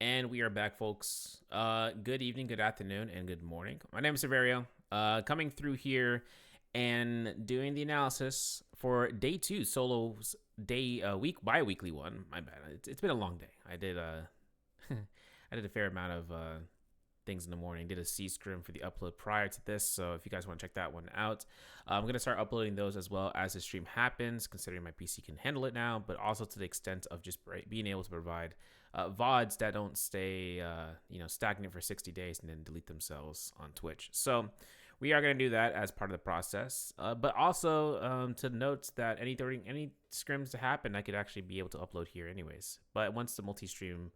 And we are back, folks. Good evening, good afternoon, and good morning. My name is Severio. Coming through here and doing the analysis for day two, solos day week bi-weekly one. My bad. It's been a long day. I did I did a fair amount of things in the morning. Did a C scrim for the upload prior to this, so if you guys want to check that one out, I'm gonna start uploading those as well as the stream happens, considering my PC can handle it now, but also to the extent of just being able to provide VODs that don't stay stagnant for 60 days and then delete themselves on Twitch. So we are going to do that as part of the process, but also to note that any scrims to happen, I could actually be able to upload here anyways. But once the multi-stream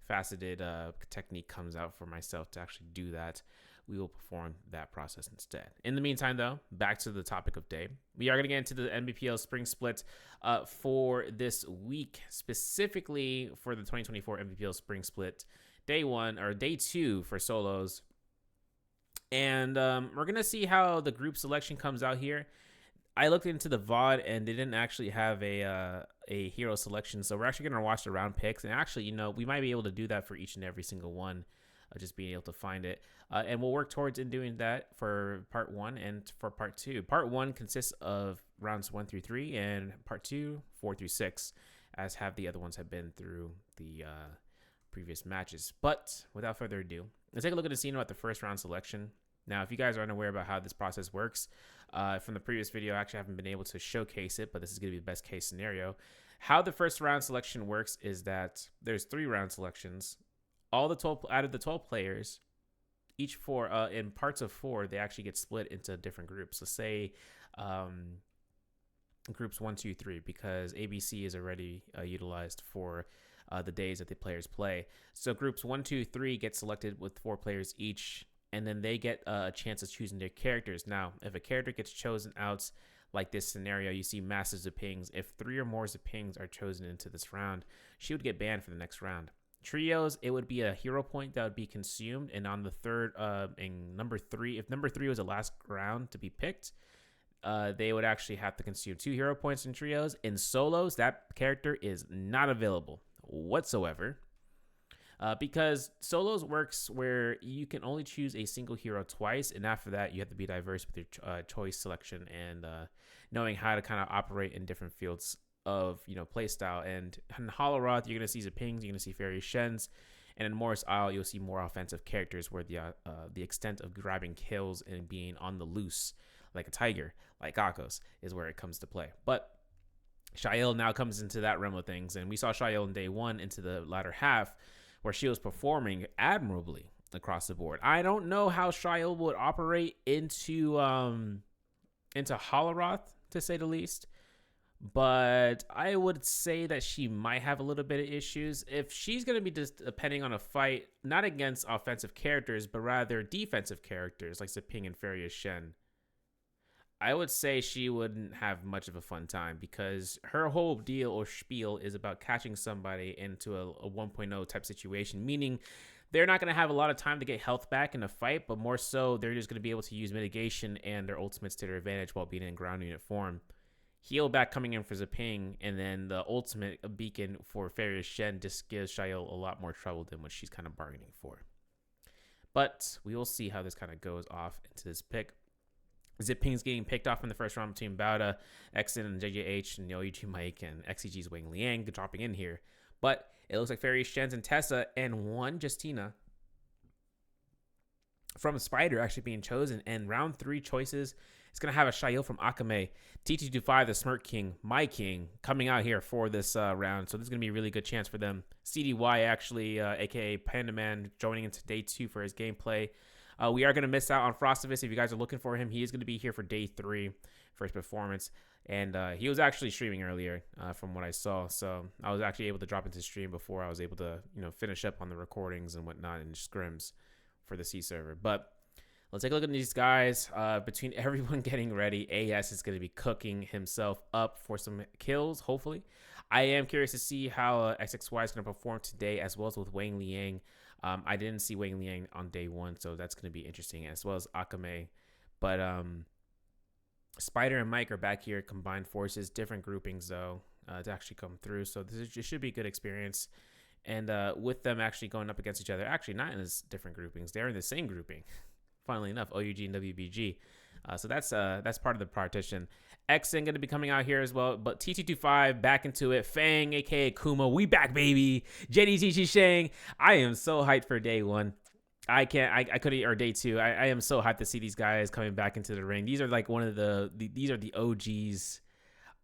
faceted technique comes out for myself to actually do that, we will perform that process instead. In the meantime, though, back to the topic of day. We are going to get into the NBPL spring split for this week, specifically for the 2024 NBPL spring split day one or day two for solos. And we're going to see how the group selection comes out here. I looked into the VOD and they didn't actually have a hero selection. So we're actually going to watch the round picks. And actually, we might be able to do that for each and every single one. Just being able to find it. And we'll work towards in doing that for part one and for part two. Part one consists of rounds 1 through 3 and part 2, 4 through 6, as have the other ones have been through the previous matches. But without further ado, let's take a look at the scene about the first round selection. Now, if you guys are unaware about how this process works, from the previous video, I actually haven't been able to showcase it, but this is going to be the best case scenario. How the first round selection works is that there's 3 round selections. All the 12 out of the 12 players, each 4 in parts of 4, they actually get split into different groups. So say groups 1, 2, 3, because ABC is already utilized for the days that the players play. So groups 1, 2, 3 get selected with 4 players each, and then they get a chance of choosing their characters. Now, if a character gets chosen out, like this scenario, you see massive Zapings. If 3 or more Zapings are chosen into this round, she would get banned for the next round. Trios, it would be a hero point that would be consumed, and on the third in number 3, if number 3 was the last round to be picked, they would actually have to consume 2 hero points in trios. In solos, that character is not available whatsoever, because solos works where you can only choose a single hero twice, and after that you have to be diverse with your choice selection and knowing how to kind of operate in different fields of playstyle. And in Holoroth, you're gonna see Zapings, you're gonna see Fairy Shens, and in Morris Isle, you'll see more offensive characters where the extent of grabbing kills and being on the loose like a tiger, like Akos, is where it comes to play. But Shael now comes into that realm of things, and we saw Shael in day 1 into the latter half, where she was performing admirably across the board. I don't know how Shael would operate into Holoroth, to say the least. But I would say that she might have a little bit of issues if she's going to be just depending on a fight, not against offensive characters, but rather defensive characters like Zaping and Farius Shen. I would say she wouldn't have much of a fun time, because her whole deal or spiel is about catching somebody into a 1.0 type situation, meaning they're not going to have a lot of time to get health back in a fight, but more so they're just going to be able to use mitigation and their ultimates to their advantage while being in ground unit form. Heal back coming in for Zaping, and then the ultimate beacon for Farius Shen just gives Shael a lot more trouble than what she's kind of bargaining for. But we will see how this kind of goes off into this pick. Zaping's getting picked off in the first round between Bauda, Exen, and JJH, and Yoichi Mike, and XCG's Wang Liang dropping in here. But it looks like Farius Shen's and Tessa and one Justina from Spider actually being chosen, and round 3 choices. It's going to have a Shael from Akame, T225, the Smirk King, My King, coming out here for this round. So this is going to be a really good chance for them. CDY actually, a.k.a. Panda Man, joining into day 2 for his gameplay. We are going to miss out on Frostivus. If you guys are looking for him, he is going to be here for day 3 for his performance. And he was actually streaming earlier from what I saw. So I was actually able to drop into stream before I was able to finish up on the recordings and whatnot and scrims for the C server. But let's take a look at these guys. Between everyone getting ready, AS is going to be cooking himself up for some kills, hopefully. I am curious to see how XXY is going to perform today, as well as with Wang Liang. I didn't see Wang Liang on day 1, so that's going to be interesting, as well as Akame. But Spider and Mike are back here, combined forces, different groupings, though, to actually come through. So this should be a good experience. And with them actually going up against each other, actually not in this different groupings, they're in the same grouping. Funnily enough, OUG and WBG. So that's part of the partition. Xen going to be coming out here as well, but TT25 back into it. Fang, aka Kuma, we back, baby. JDTG Shang. I am so hyped for day one. I couldn't, or day two. I am so hyped to see these guys coming back into the ring. These are like one of these are the OGs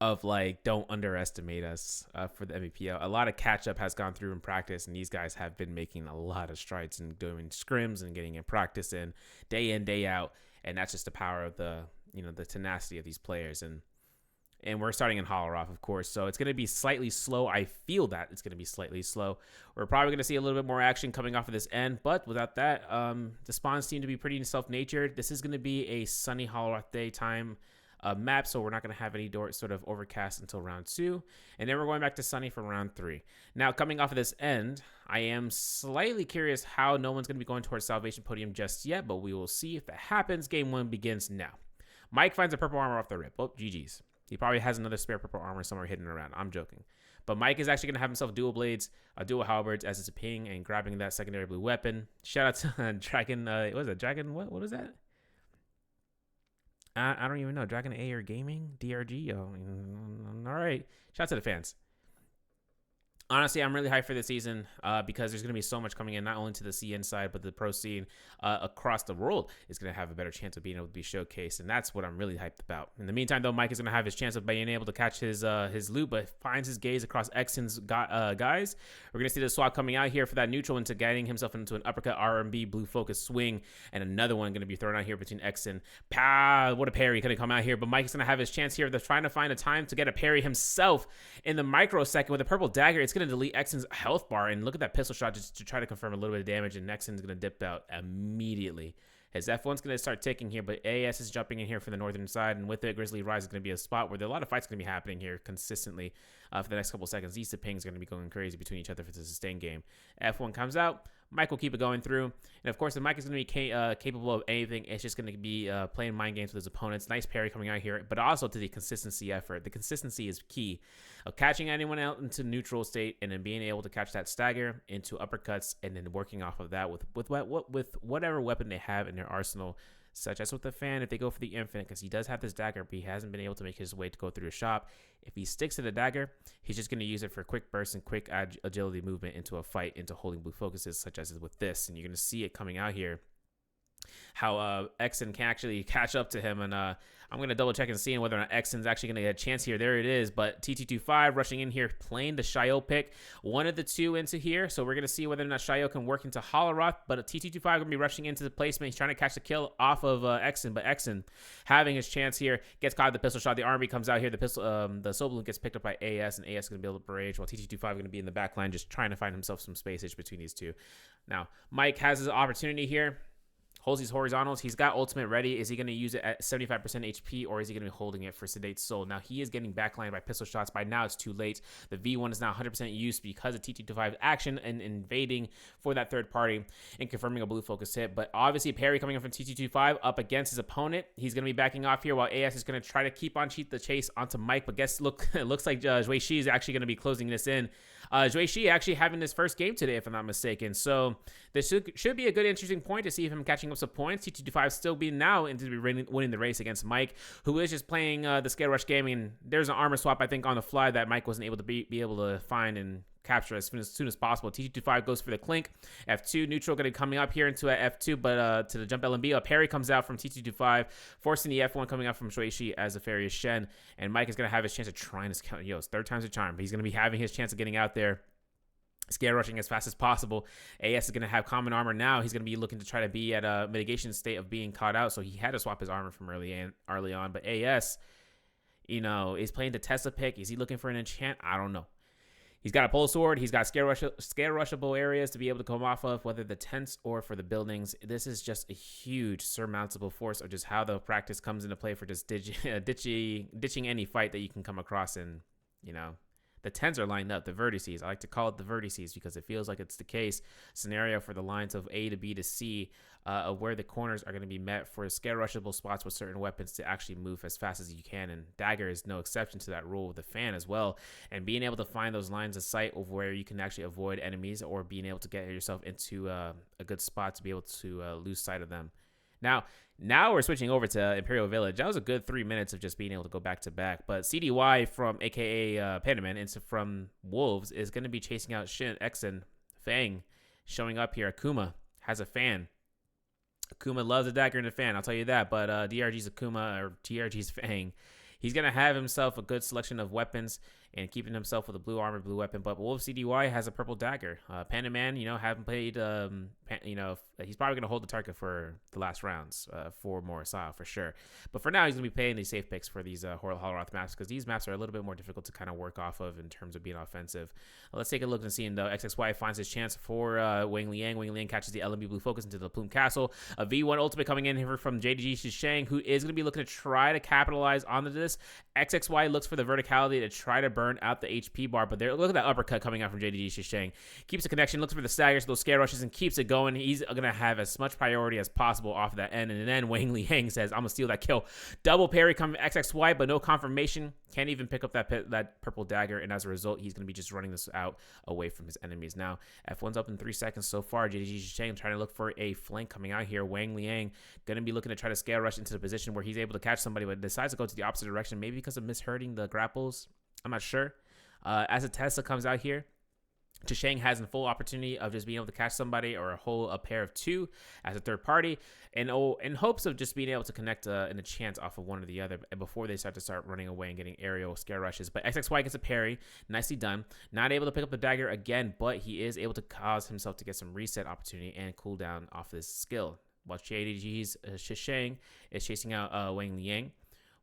of like, don't underestimate us for the NBPL. A lot of catch up has gone through in practice, and these guys have been making a lot of strides and doing scrims and getting in practice in day out. And that's just the power of the tenacity of these players. And we're starting in Holleroff, of course, so it's going to be slightly slow. I feel that it's going to be slightly slow. We're probably going to see a little bit more action coming off of this end, but without that, the spawns seem to be pretty self-natured. This is going to be a sunny Holleroff daytime map, so we're not going to have any sort of overcast until round 2, and then we're going back to sunny for round 3. Now, coming off of this end, I am slightly curious how no one's going to be going towards Salvation Podium just yet, but we will see if that happens. Game 1 begins now. Mike finds a purple armor off the rip. Oh, GG's. He probably has another spare purple armor somewhere hidden around. I'm joking. But Mike is actually going to have himself dual blades, dual halberds as it's a ping, and grabbing that secondary blue weapon. Shout out to Dragon. What was it? Dragon? What was that? I don't even know. Dragon Air Gaming? DRG? Oh, all right. Shout out to the fans. Honestly, I'm really hyped for this season because there's going to be so much coming in, not only to the CN side, but the pro scene across the world is going to have a better chance of being able to be showcased, and that's what I'm really hyped about. In the meantime, though, Mike is going to have his chance of being able to catch his loot, but finds his gaze across Xen's guys. We're going to see the swap coming out here for that neutral into getting himself into an uppercut R&B blue focus swing, and another one going to be thrown out here between Xen. Pow! What a parry going to come out here, but Mike is going to have his chance here of trying to find a time to get a parry himself in the microsecond with a purple dagger. It's going to delete Xen's health bar, and look at that pistol shot just to try to confirm a little bit of damage, and Xen's going to dip out immediately. His F1's going to start ticking here, but AS is jumping in here for the northern side, and with it, Grizzly Rise is going to be a spot where a lot of fights going to be happening here consistently for the next couple seconds. These two pings are going to be going crazy between each other for the sustained game. F1 comes out. Mike will keep it going through. And, of course, the Mike is going to be capable of anything. It's just going to be playing mind games with his opponents. Nice parry coming out here, but also to the consistency effort. The consistency is key. Catching anyone out into neutral state and then being able to catch that stagger into uppercuts and then working off of that with whatever weapon they have in their arsenal, such as with the fan if they go for the infinite, because he does have this dagger, but he hasn't been able to make his way to go through the shop. If he sticks to the dagger, he's just going to use it for quick bursts and quick agility movement into a fight, into holding blue focuses, such as with this. And you're going to see it coming out here, how Xen can actually catch up to him. And I'm going to double check and see whether or not Xen's actually going to get a chance here. There it is. But TT25 rushing in here, playing the Shio pick. One of the two into here. So we're going to see whether or not Shio can work into Holleroth. But TT25 going to be rushing into the placement. He's trying to catch the kill off of Xen. But Xen having his chance here. Gets caught in the pistol shot. The army comes out here. The soul balloon gets picked up by AS. And AS is going to be able to barrage. While TT25 going to be in the back line, just trying to find himself some spacage between these two. Now, Mike has his opportunity here. Holds these horizontals. He's got ultimate ready. Is he going to use it at 75% HP, or is he going to be holding it for Sedate Soul? Now, he is getting backlined by pistol shots. By now, it's too late. The V1 is now 100% used because of TT25's action and invading for that third party and confirming a blue focus hit. But obviously, parry coming in from TT25 up against his opponent. He's going to be backing off here while AS is going to try to keep on cheat the chase onto Mike. But it looks like Zhui Shi is actually going to be closing this in. Zhui Shi actually having his first game today, if I'm not mistaken. So this should be a good, interesting point to see if him catching up some points. TT25 still being now into winning the race against Mike, who is just playing the Scale Rush game. And there's an armor swap, I think, on the fly that Mike wasn't able to be able to find and capture as soon as possible. TT25 goes for the clink. F2 neutral going to coming up here into a F2, but to the jump LMB, a parry comes out from TT25, forcing the F1 coming out from Zhui Shi as the Farius Shen. And Mike is going to have his chance of trying his count. It's third time's a charm, but he's going to be having his chance of getting out there, scare rushing as fast as possible. AS is going to have common armor now. He's going to be looking to try to be at a mitigation state of being caught out, so he had to swap his armor from early on. But AS, is playing the Tesla pick. Is he looking for an enchant? I don't know. He's got a pole sword. He's got scare rushable areas to be able to come off of, whether the tents or for the buildings. This is just a huge surmountable force of just how the practice comes into play for just ditching any fight that you can come across in, the tens are lined up, the vertices. I like to call it the vertices because it feels like it's the case scenario for the lines of A to B to C, of where the corners are going to be met for scale rushable spots with certain weapons to actually move as fast as you can. And Dagger is no exception to that rule with the fan as well. And being able to find those lines of sight of where you can actually avoid enemies, or being able to get yourself into a good spot to be able to lose sight of them. Now we're switching over to Imperial Village. That was a good 3 minutes of just being able to go back to back. But CDY from AKA Panaman and from Wolves is going to be chasing out Shin, Exen, Fang, showing up here. Akuma has a fan. Akuma loves a dagger and a fan, I'll tell you that. But DRG's Akuma, or TRG's Fang, he's going to have himself a good selection of weapons and keeping himself with a blue armor, blue weapon. But Wolf CDY has a purple dagger. Panaman, haven't played, he's probably going to hold the target for the last rounds for Morrisal for sure. But for now, he's going to be playing these safe picks for these Holoroth maps, because these maps are a little bit more difficult to kind of work off of in terms of being offensive. Let's take a look and see. And XXY finds his chance for Wang Liang. Wang Liang catches the LMB blue focus into the Plume Castle. A V1 ultimate coming in here from JDG Shishang, who is going to be looking to try to capitalize on this. XXY looks for the verticality to try to burn out the HP bar, but look at that uppercut coming out from JDG Shishang. Keeps the connection, looks for the staggers, those scare rushes, and keeps it going. He's going to have as much priority as possible off of that end. And then Wang Liang says, I'm going to steal that kill. Double parry coming XXY, but no confirmation. Can't even pick up that purple dagger, and as a result, he's going to be just running this out away from his enemies. Now, F1's up in 3 seconds so far. JDG Shishang trying to look for a flank coming out here. Wang Liang going to be looking to try to scale rush into the position where he's able to catch somebody, but decides to go to the opposite direction, maybe because of mishurting the grapples. I'm not sure. As a Tesla comes out here, Shishang has a full opportunity of just being able to catch somebody or a pair of two as a third party, and in hopes of just being able to connect in a chance off of one or the other before they start running away and getting aerial scare rushes. But XXY gets a parry, nicely done. Not able to pick up the dagger again, but he is able to cause himself to get some reset opportunity and cooldown off this skill. While JDG's Shishang is chasing out Wang Liang.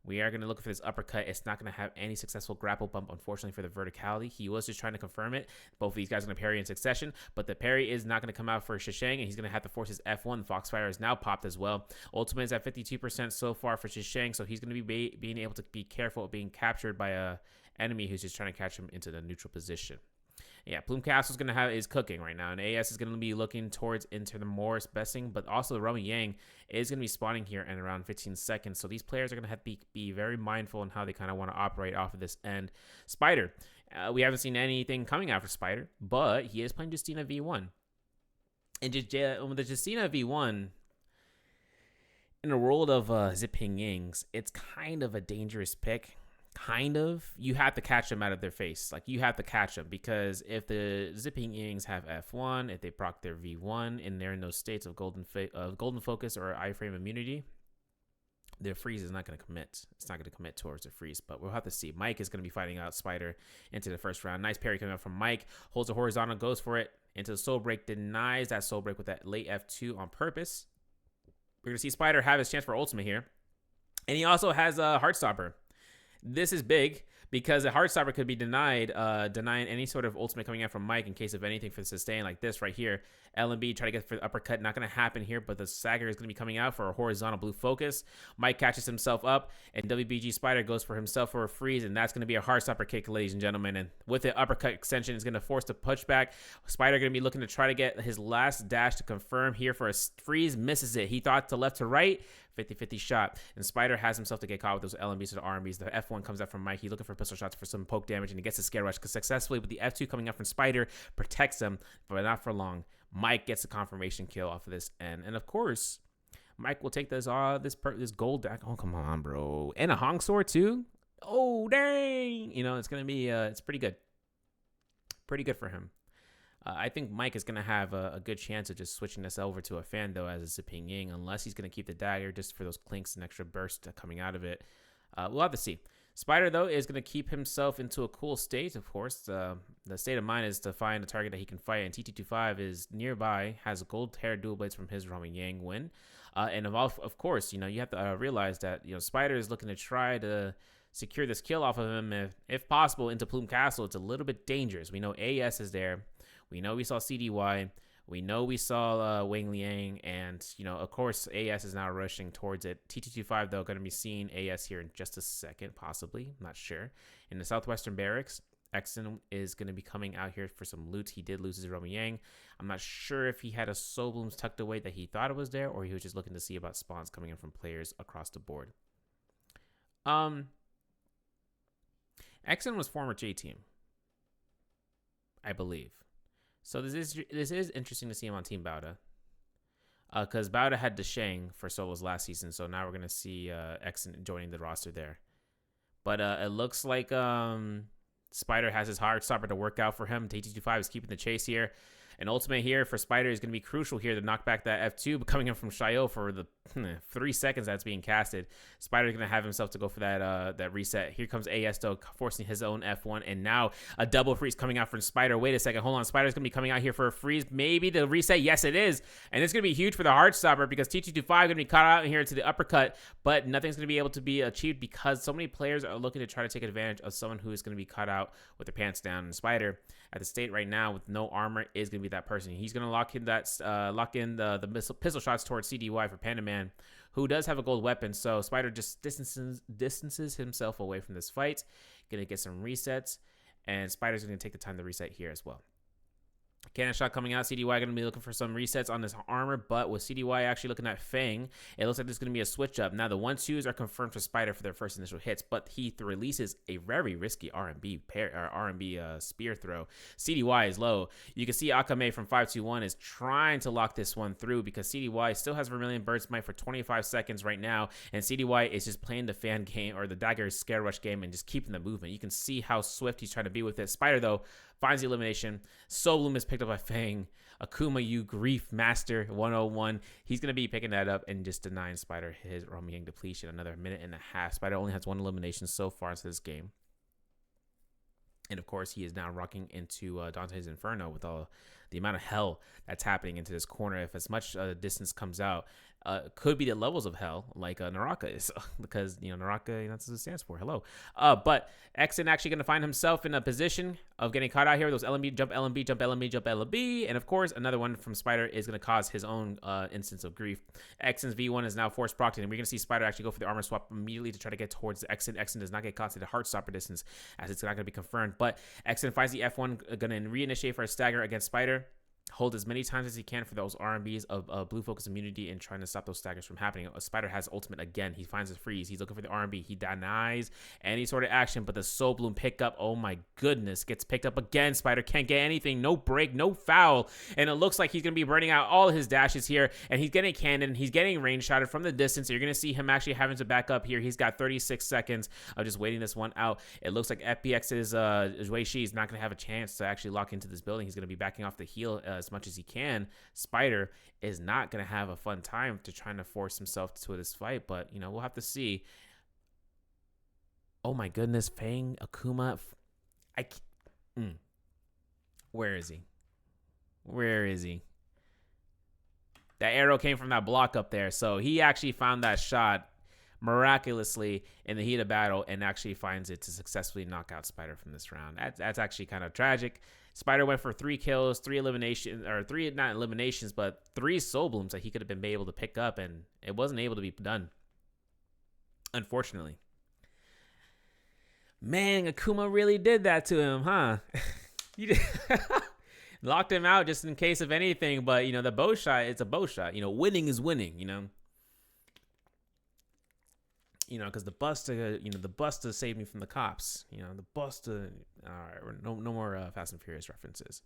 We are going to look for this uppercut. It's not going to have any successful grapple bump, unfortunately, for the verticality. He was just trying to confirm it. Both of these guys are going to parry in succession, but the parry is not going to come out for Shishang, and he's going to have to force his F1. Foxfire is now popped as well. Ultimate is at 52% so far for Shishang, so he's going to be being able to be careful of being captured by a enemy who's just trying to catch him into the neutral position. Yeah, Plume Castle is cooking right now, and AS is going to be looking towards into the Morris Bessing, but also Romy Yang is going to be spawning here in around 15 seconds. So these players are going to have to be very mindful in how they kind of want to operate off of this end. Spider, we haven't seen anything coming out for Spider, but he is playing Justina V1. And with the Justina V1, in a world of Ziping Yings, it's kind of a dangerous pick. Kind of. You have to catch them out of their face. Like, you have to catch them, because if the Zipping Yings have F1, if they proc their V1 and they're in those states of golden focus or iframe immunity, their freeze is not going to commit. It's not going to commit towards the freeze, but we'll have to see. Mike is going to be fighting out Spider into the first round. Nice parry coming up from Mike. Holds a horizontal, goes for it into the soul break, denies that soul break with that late F2 on purpose. We're going to see Spider have his chance for ultimate here. And he also has a Heartstopper. This is big because a Heartstopper could be denying any sort of ultimate coming out from Mike in case of anything for the sustain like this right here. LMB try to get for the uppercut, not going to happen here, but the Sagger is going to be coming out for a horizontal blue focus. Mike catches himself up, and WBG Spider goes for himself for a freeze, and that's going to be a Heartstopper kick, ladies and gentlemen. And with the uppercut extension, is going to force the pushback. Spider going to be looking to try to get his last dash to confirm here for a freeze. Misses it. He thought to left to right. 50-50 shot, and Spider has himself to get caught with those LMBs to the RMBs. The F1 comes out from Mike. He's looking for pistol shots for some poke damage, and he gets a scare rush successfully, but the F2 coming up from Spider protects him, but not for long. Mike gets a confirmation kill off of this end, and of course, Mike will take this gold deck. Oh, come on, bro. And a Hong Sword too? Oh, dang. It's going to be, it's pretty good. Pretty good for him. I think Mike is going to have a good chance of just switching this over to a fan, though, as a Ziping Ying, unless he's going to keep the dagger just for those clinks and extra burst coming out of it. We'll have to see. Spider, though, is going to keep himself into a cool state, of course. The state of mind is to find a target that he can fight, and TT25 is nearby, has gold hair dual blades from his Romy Yang win. And of course, you have to realize that, Spider is looking to try to secure this kill off of him, if possible, into Plume Castle. It's a little bit dangerous. We know AS is there. We know we saw CDY. We know we saw Wang Liang. And, of course, AS is now rushing towards it. TT25, though, going to be seeing AS here in just a second, possibly. I'm not sure. In the Southwestern Barracks. Exon is going to be coming out here for some loot. He did lose his Romy Yang. I'm not sure if he had a Soul Blooms tucked away that he thought it was there, or he was just looking to see about spawns coming in from players across the board. Exon was former J Team, I believe. So this is interesting to see him on Team Bauda. Because Bauda had Deshang for solos last season, so now we're going to see Exon joining the roster there. But it looks like Spider has his hard stopper to work out for him. T225 is keeping the chase here. An ultimate here for Spider is going to be crucial here to knock back that F2, but coming in from Shio for the 3 seconds that's being casted. Spider's going to have himself to go for that reset. Here comes AS, though, forcing his own F1, and now a double freeze coming out from Spider. Wait a second. Hold on. Spider's going to be coming out here for a freeze. Maybe the reset. Yes, it is. And it's going to be huge for the hard stopper because T225 going to be caught out here to the uppercut, but nothing's going to be able to be achieved because so many players are looking to try to take advantage of someone who is going to be caught out with their pants down. And Spider, at the state right now with no armor, is going to be that person. He's going to lock in the pistol shots towards CDY for Panda Man, who does have a gold weapon. So Spider just distances himself away from this fight. Going to get some resets, and Spider's going to take the time to reset here as well. Cannon shot coming out. CDY going to be looking for some resets on this armor, but with CDY actually looking at Fang, it looks like there's going to be a switch up. Now, the 1-2s are confirmed for Spider for their first initial hits, but he releases a very risky RMB spear throw. CDY is low. You can see Akame from 521 is trying to lock this one through because CDY still has Vermilion Bird's Might for 25 seconds right now, and CDY is just playing the fan game or the dagger scare rush game and just keeping the movement. You can see how swift he's trying to be with it. Spider, though, finds the elimination. Soul Bloom is picked up by Fang. Akuma, you grief master 101. He's going to be picking that up and just denying Spider his Romy Yang depletion. Another minute and a half. Spider only has 1 elimination so far into this game. And of course, he is now rocking into Dante's Inferno with all the amount of hell that's happening into this corner. If as much distance comes out, could be the levels of hell like Naraka is, because Naraka, that's what it stands for. Hello. But Exon actually going to find himself in a position of getting caught out here with those LMB, jump LMB, jump LMB, jump LMB, and of course another one from Spider is going to cause his own instance of grief. Exon's V1 is now force procced, and we're going to see Spider actually go for the armor swap immediately to try to get towards Exon. Exon does not get caught to the heart stopper distance, as it's not going to be confirmed. But Exon finds the F1, going to reinitiate for a stagger against Spider. Hold as many times as he can for those RMBs of blue focus immunity and trying to stop those staggers from happening. Spider has ultimate again. He finds a freeze. He's looking for the RMB. He denies any sort of action, but the Soul Bloom pickup, oh my goodness, gets picked up again. Spider can't get anything. No break, no foul. And it looks like he's going to be burning out all of his dashes here, and he's getting cannon. He's getting range shotted from the distance. So you're going to see him actually having to back up here. He's got 36 seconds of just waiting this one out. It looks like FPX's Wei Shi is not going to have a chance to actually lock into this building. He's going to be backing off the heel as much as he can. Spider is not going to have a fun time to trying to force himself to this fight, but we'll have to see. Oh my goodness, Fang, Akuma, where is he? Where is he? That arrow came from that block up there, so he actually found that shot miraculously in the heat of battle and actually finds it to successfully knock out Spider from this round. That's actually kind of tragic. Spider went for 3 kills, 3 eliminations, or 3, not eliminations, but 3 Soul Blooms that he could have been able to pick up, and it wasn't able to be done, unfortunately. Man, Akuma really did that to him, huh? You locked him out just in case of anything, but, the bow shot, it's a bow shot. Winning is winning, because the Busta saved me from the cops. The Busta. All right, no more Fast and Furious references.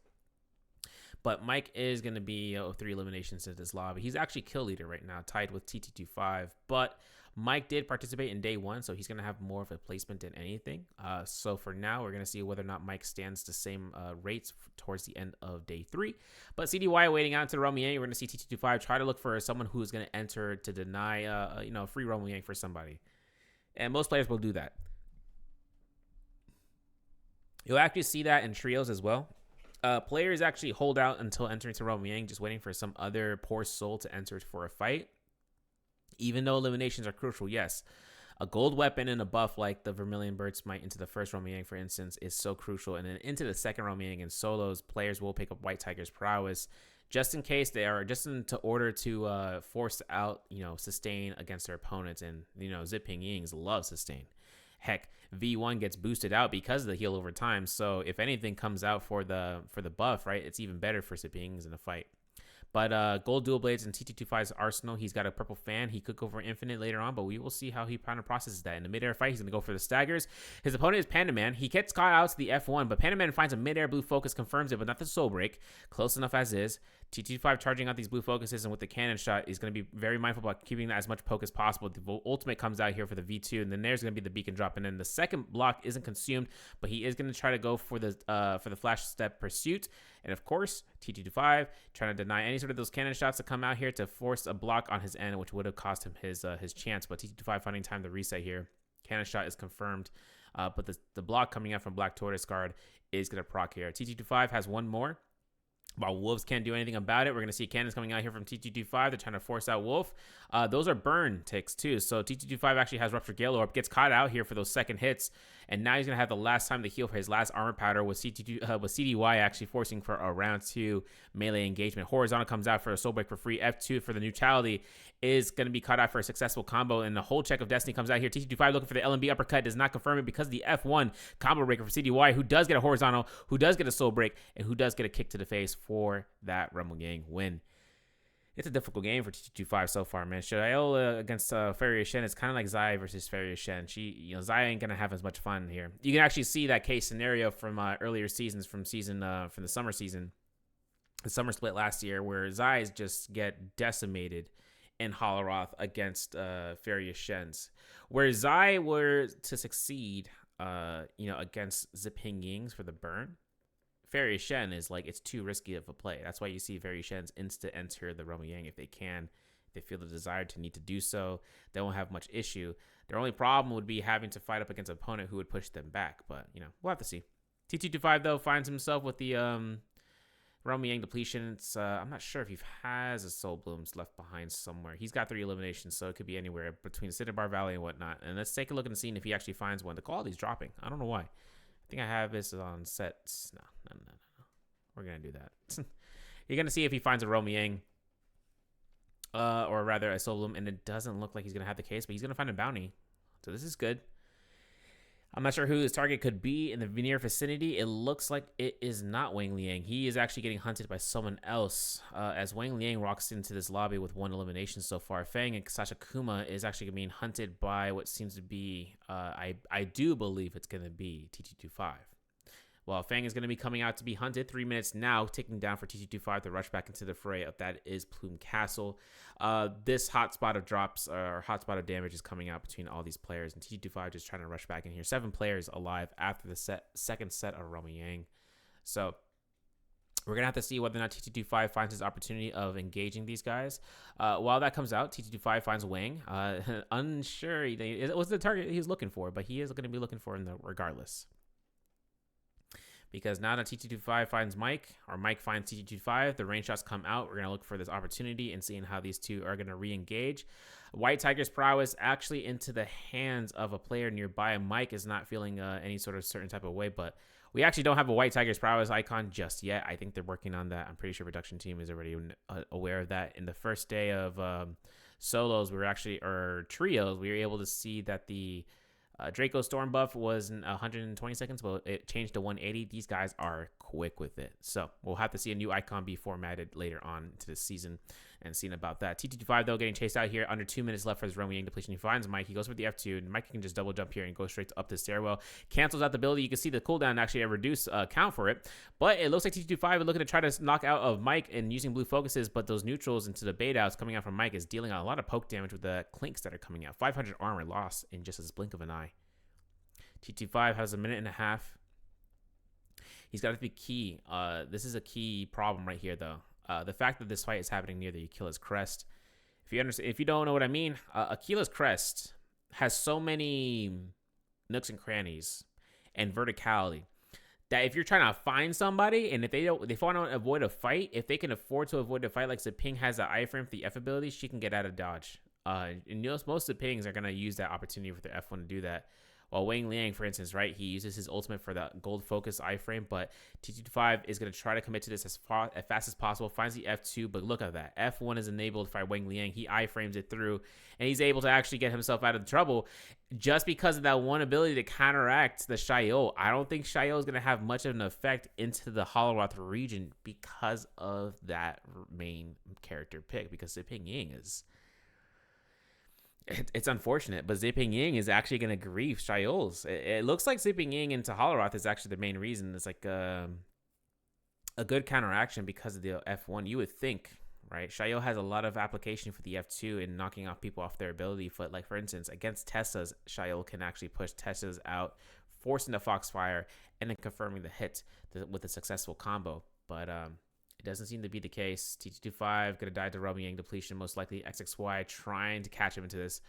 But Mike is going to be 3 eliminations in this lobby. He's actually kill leader right now, tied with TT25. But Mike did participate in day 1, so he's going to have more of a placement than anything. So for now, we're going to see whether or not Mike stands the same rates towards the end of day 3. But CDY waiting out to Romy Yang. We're going to see TT25 try to look for someone who is going to enter to deny, free Romy Yang for somebody. And most players will do that. You'll actually see that in trios as well. Players actually hold out until entering to Romy Yang, just waiting for some other poor soul to enter for a fight. Even though eliminations are crucial, yes. A gold weapon and a buff like the Vermilion Bird's Might into the first Romy Yang, for instance, is so crucial. And then into the second Romy Yang and solos, players will pick up White Tiger's prowess just in case they are, to order to force out, sustain against their opponents. And, Ziping Yings love sustain. Heck, V1 gets boosted out because of the heal over time. So if anything comes out for the buff, right, it's even better for Zipings in a fight. But Gold Dual Blades and T225's arsenal, he's got a purple fan. He could go for infinite later on, but we will see how he kind of processes that. In the mid-air fight, he's going to go for the staggers. His opponent is Panda Man. He gets caught out to the F1, but Panda Man finds a mid-air blue focus, confirms it, but not the soul break. Close enough as is. T225 charging out these blue focuses, and with the cannon shot, he's going to be very mindful about keeping as much poke as possible. The ultimate comes out here for the V2, and then there's going to be the beacon drop, and then the second block isn't consumed, but he is going to try to go for the flash step pursuit. And of course, T225 trying to deny any sort of those cannon shots to come out here to force a block on his end, which would have cost him his chance. But T225 finding time to reset here. Cannon shot is confirmed, but the block coming out from Black Tortoise Guard is going to proc here. T225 has one more. While Wolves can't do anything about it, we're going to see cannons coming out here from T225. They're trying to force out Wolf. Those are burn ticks too. So T225 actually has Rupture Gale Orb, gets caught out here for those second hits. And now he's going to have the last time to heal for his last armor powder with CDY actually forcing for a round 2 melee engagement. Horizontal comes out for a soul break for free. F2 for the neutrality is going to be caught out for a successful combo. And the whole check of Destiny comes out here. T225 looking for the LMB uppercut, does not confirm it because of the F1 combo breaker for CDY, who does get a horizontal, who does get a soul break, and who does get a kick to the face for that Rumble Gang win. It's a difficult game for T225 so far, man. Iola against Feria Shen, it's kind of like Zai versus Feria Shen. Zai ain't gonna have as much fun here. You can actually see that case scenario from earlier seasons, from the summer season, the summer split last year, where Zai's just get decimated in Holoroth against Feria Shen's. Where Zai were to succeed, against Ziping Yings for the burn, Feria Shen is like, it's too risky of a play. That's why you see Feria Shen's insta enter the Romo Yang if they can. If they feel the desire to need to do so, they won't have much issue. Their only problem would be having to fight up against an opponent who would push them back. But, we'll have to see. T225, though, finds himself with the Romo Yang depletion. I'm not sure if he has a Soul Blooms left behind somewhere. He's got 3 eliminations, so it could be anywhere between Cinnabar Valley and whatnot. And let's take a look and see if he actually finds one. The quality's dropping. I don't know why. I think I have this on sets. No. We're going to do that. You're going to see if he finds a Romo Yang, or rather a Soul Bloom, and it doesn't look like he's going to have the case, but he's going to find a bounty. So this is good. I'm not sure who his target could be in the near vicinity. It looks like it is not Wang Liang. He is actually getting hunted by someone else, as Wang Liang walks into this lobby with 1 elimination so far. Fang and Sasha Kuma is actually being hunted by what seems to be, I do believe it's going to be T225. Well, Fang is going to be coming out to be hunted. 3 minutes now, taking down for T225 to rush back into the fray. Of that is Plume Castle. This hotspot of drops, or hotspot of damage, is coming out between all these players. And T225 just trying to rush back in here. 7 players alive after the second set of Romo Yang. So we're going to have to see whether or not T225 finds his opportunity of engaging these guys. While that comes out, T225 finds Wang. Unsure. It was the target he was looking for, but he is going to be looking for him regardless. Because now that T225 finds Mike, or Mike finds T225, the range shots come out. We're going to look for this opportunity and seeing how these two are going to re-engage. White Tiger's prowess actually into the hands of a player nearby. Mike is not feeling any sort of certain type of way, but we actually don't have a White Tiger's prowess icon just yet. I think they're working on that. I'm pretty sure production team is already aware of that. In the first day of solos, or trios, we were able to see that the Draco Storm buff was 120 seconds, but it changed to 180. These guys are quick with it. So we'll have to see a new icon be formatted later on into the season and seeing about that. T225, though, getting chased out here. Under 2 minutes left for his Romo Yang depletion. He finds Mike. He goes for the F2, and Mike can just double jump here and go straight up the stairwell. Cancels out the ability. You can see the cooldown actually a reduced count for it. But it looks like T225 is looking to try to knock out of Mike and using blue focuses, but those neutrals into the bait outs coming out from Mike is dealing a lot of poke damage with the clinks that are coming out. 500 armor lost in just a blink of an eye. T225 has a minute and a half. He's got to be key. This is a key problem right here, though. The fact that this fight is happening near the Aquila's Crest. If you don't know what I mean, Aquila's Crest has so many nooks and crannies and verticality that if you're trying to find somebody, and if they want to avoid a fight, if they can afford to avoid a fight, like Ziping has the iframe for the F ability, she can get out of dodge. And most of the pings are going to use that opportunity for their F1 to do that. While Wang Liang, for instance, right, he uses his ultimate for the gold focus iframe, but T25 is going to try to commit to this as fast as possible, finds the F2, but look at that. F1 is enabled by Wang Liang. He iframes it through, and he's able to actually get himself out of the trouble just because of that one ability to counteract the Xiao. I don't think Xiao is going to have much of an effect into the Holoroth region because of that main character pick, because Ziping Ying is... It's unfortunate, but Ziping Ying is actually going to grief Xiao's. It looks like Ziping Ying into Holoroth is actually the main reason. It's like a good counteraction because of the F1. You would think, right? Xiao has a lot of application for the F2 in knocking off people off their ability. But like, for instance, against Tessa's, Xiao can actually push Tessa's out, forcing the Foxfire, and then confirming the hit with a successful combo. But it doesn't seem to be the case. T225 gonna die to Ruby Yang depletion, most likely. XXY trying to catch him into this.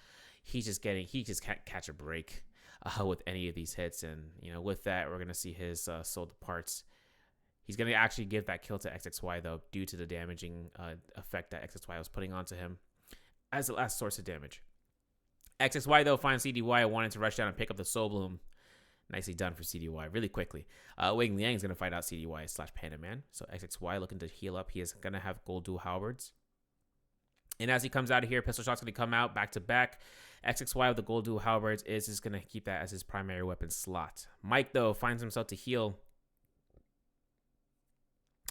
He just can't catch a break with any of these hits, and with that, we're gonna see his soul departs. He's gonna actually give that kill to XXY though, due to the damaging effect that XXY was putting onto him as the last source of damage. XXY though finds CDY wanting to rush down and pick up the Soul Bloom. Nicely done for CDY really quickly. Wang Liang is going to fight out CDY / Panda Man. So XXY looking to heal up. He is going to have gold dual halberds. And as he comes out of here, pistol shot's going to come out back to back. XXY with the gold dual halberds is just going to keep that as his primary weapon slot. Mike, though, finds himself to heal.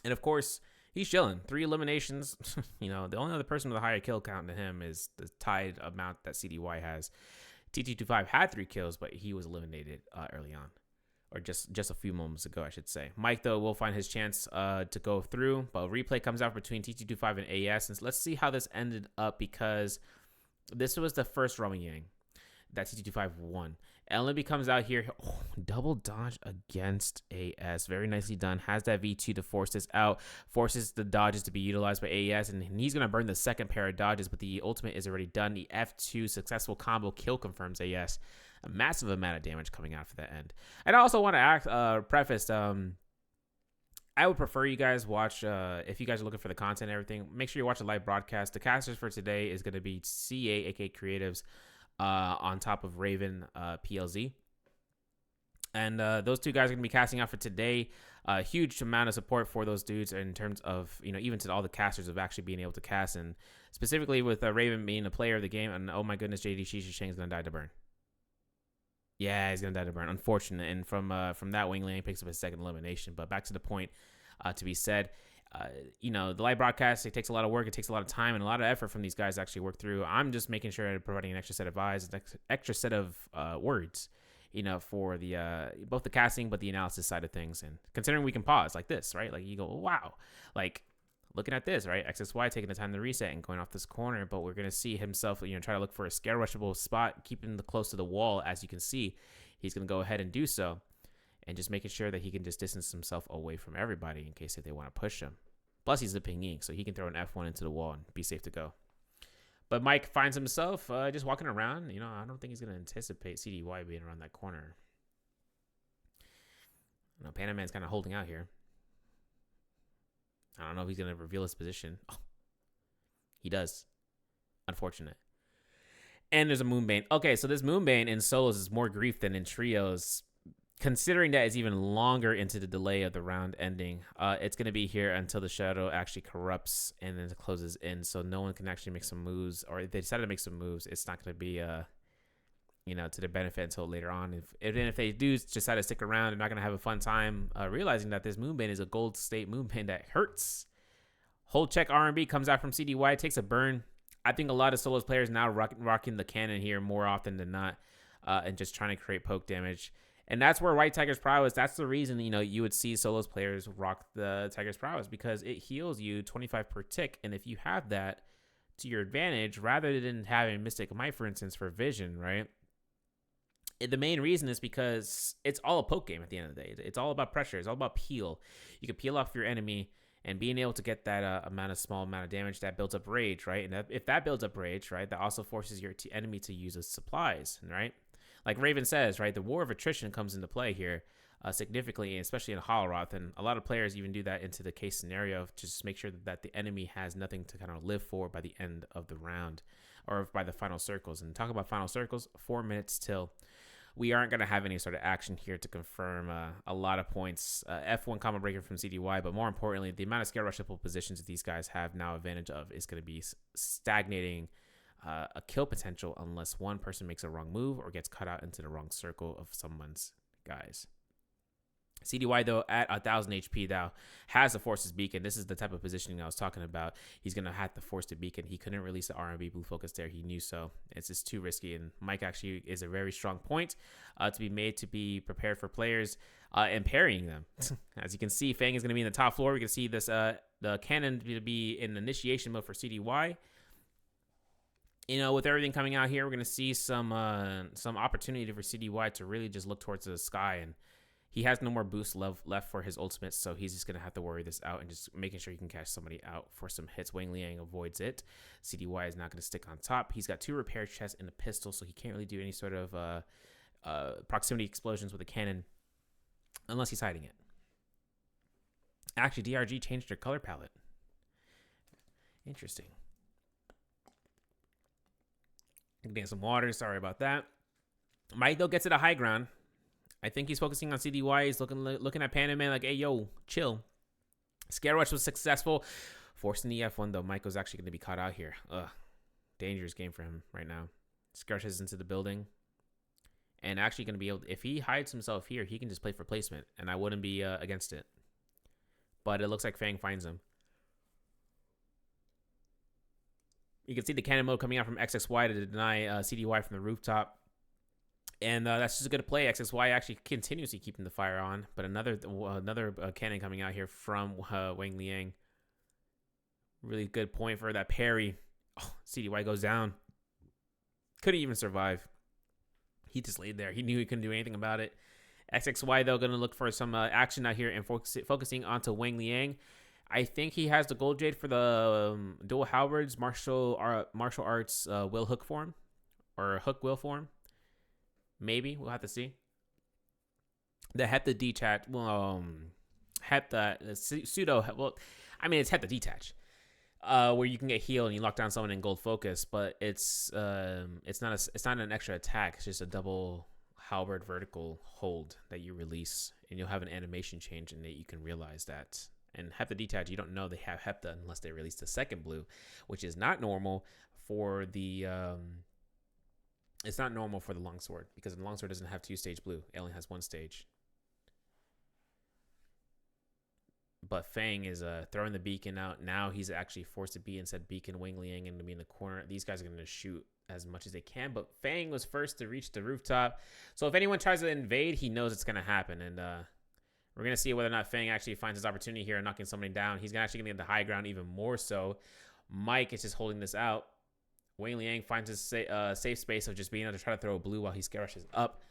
And of course, he's chilling. 3 eliminations. The only other person with a higher kill count than him is the tied amount that CDY has. T225 had 3 kills, but he was eliminated early on, or just a few moments ago, I should say. Mike, though, will find his chance to go through, but a replay comes out between T225 and AS, and let's see how this ended up, because this was the first Roman Yang that T225 won. LNB comes out here, double dodge against AS, very nicely done. Has that V2 to force this out, forces the dodges to be utilized by AS, and he's going to burn the second pair of dodges, but the ultimate is already done. The F2 successful combo kill confirms AS. A massive amount of damage coming out for that end. And I also want to preface, I would prefer you guys watch, if you guys are looking for the content and everything, make sure you watch the live broadcast. The casters for today is going to be CA, aka Creatives, on top of Raven PLZ. And those two guys are going to be casting out for today. Huge amount of support for those dudes in terms of, even to all the casters of actually being able to cast. And specifically with Raven being a player of the game. And oh my goodness, JD Shisha Chang is going to die to burn. Yeah, he's going to die to burn. Unfortunate. And from that, Wing Liang picks up his second elimination. But back to the point to be said. The live broadcast, it takes a lot of work, it takes a lot of time and a lot of effort from these guys to actually work through. I'm just making sure I'm providing an extra set of eyes, an extra set of words, for the both the casting but the analysis side of things. And considering we can pause like this, right? Like you go, wow, like looking at this, right? XSY taking the time to reset and going off this corner, but we're gonna see himself, try to look for a scare rushable spot, keeping the close to the wall. As you can see, he's gonna go ahead and do so. And just making sure that he can just distance himself away from everybody in case if they want to push him. Plus, he's a Ping Ying, so he can throw an F1 into the wall and be safe to go. But Mike finds himself just walking around. I don't think he's going to anticipate CDY being around that corner. Panda Man's kind of holding out here. I don't know if he's going to reveal his position. Oh, he does. Unfortunate. And there's a Moonbane. Okay, so this Moonbane in solos is more grief than in trios. Considering that it's even longer into the delay of the round ending, it's going to be here until the shadow actually corrupts and then it closes in, so no one can actually make some moves, or if they decide to make some moves, it's not going to be, to their benefit until later on. If they do decide to stick around, they're not going to have a fun time realizing that this Moonbane is a gold state Moonbane that hurts. Hold check R&B comes out from CDY, takes a burn. I think a lot of solos players now rocking the cannon here more often than not, and just trying to create poke damage. And that's where White Tiger's prowess, that's the reason, you would see solos players rock the Tiger's prowess, because it heals you 25 per tick. And if you have that to your advantage, rather than having Mystic Might, for instance, for vision, right? The main reason is because it's all a poke game at the end of the day. It's all about pressure. It's all about peel. You can peel off your enemy, and being able to get that small amount of damage that builds up rage, right? And if that builds up rage, right, that also forces your enemy to use its supplies, right? Like Raven says, right, the war of attrition comes into play here significantly, especially in Holoroth. And a lot of players even do that into the case scenario to just make sure that the enemy has nothing to kind of live for by the end of the round or by the final circles. And talk about final circles, 4 minutes till. we aren't going to have any sort of action here to confirm a lot of points. F1 combo breaker from CDY, but more importantly, the amount of scare rushable positions that these guys have now advantage of is going to be stagnating a kill potential unless one person makes a wrong move or gets cut out into the wrong circle of someone's guys. CDY, though, at 1,000 HP, though, has a Force's Beacon. This is the type of positioning I was talking about. He's going to have to force the Beacon. He couldn't release the R&B Blue Focus there. He knew so. It's just too risky. And Mike actually is a very strong point to be made to be prepared for players and parrying them. As you can see, Fang is going to be in the top floor. We can see this the cannon to be in initiation mode for CDY. You know, with everything coming out here, we're going to see some opportunity for CDY to really just look towards the sky, and he has no more boost left for his ultimate, so he's just going to have to worry this out and just making sure he can catch somebody out for some hits. Wang Liang avoids it. CDY is not going to stick on top. He's got 2 repair chests and a pistol, so he can't really do any sort of proximity explosions with a cannon unless he's hiding it. Actually, DRG changed their color palette. Interesting. Getting some water. Sorry about that. Mike, though, gets to the high ground. I think he's focusing on CDY. He's looking at Panda Man like, hey, yo, chill. Scare Rush was successful. Forcing the F1, though. Mike was actually going to be caught out here. Ugh. Dangerous game for him right now. Scare Rush is into the building. And actually going to be able to, if he hides himself here, he can just play for placement. And I wouldn't be against it. But it looks like Fang finds him. You can see the cannon mode coming out from XXY to deny CDY from the rooftop. And that's just a good play. XXY actually continuously keeping the fire on. But another cannon coming out here from Wang Liang. Really good point for that parry. Oh, CDY goes down. Couldn't even survive. He just laid there. He knew he couldn't do anything about it. XXY, though, going to look for some action out here and focusing onto Wang Liang. I think he has the gold jade for the dual halberds, martial arts will hook form or hook will form. Maybe we'll have to see. The Hepta detach, Hepta pseudo. Well, I mean it's Hepta detach, where you can get healed and you lock down someone in gold focus, but it's not an extra attack. It's just a double halberd vertical hold that you release, and you'll have an animation change, and that you can realize that. And Hepta detach, you don't know they have Hepta unless they release the second blue, which is not normal for the it's not normal for the longsword, because the longsword doesn't have 2-stage blue. It only has 1 stage. But Fang is throwing the beacon out. Now he's actually forced to be instead beacon Wang Liang and to be in the corner. These guys are going to shoot as much as they can, but Fang was first to reach the rooftop. So if anyone tries to invade, he knows it's going to happen. And we're going to see whether or not Fang actually finds his opportunity here and knocking somebody down. He's actually going to get the high ground even more so. Mike is just holding this out. Wang Liang finds his safe space of just being able to try to throw a blue while he scare rushes up.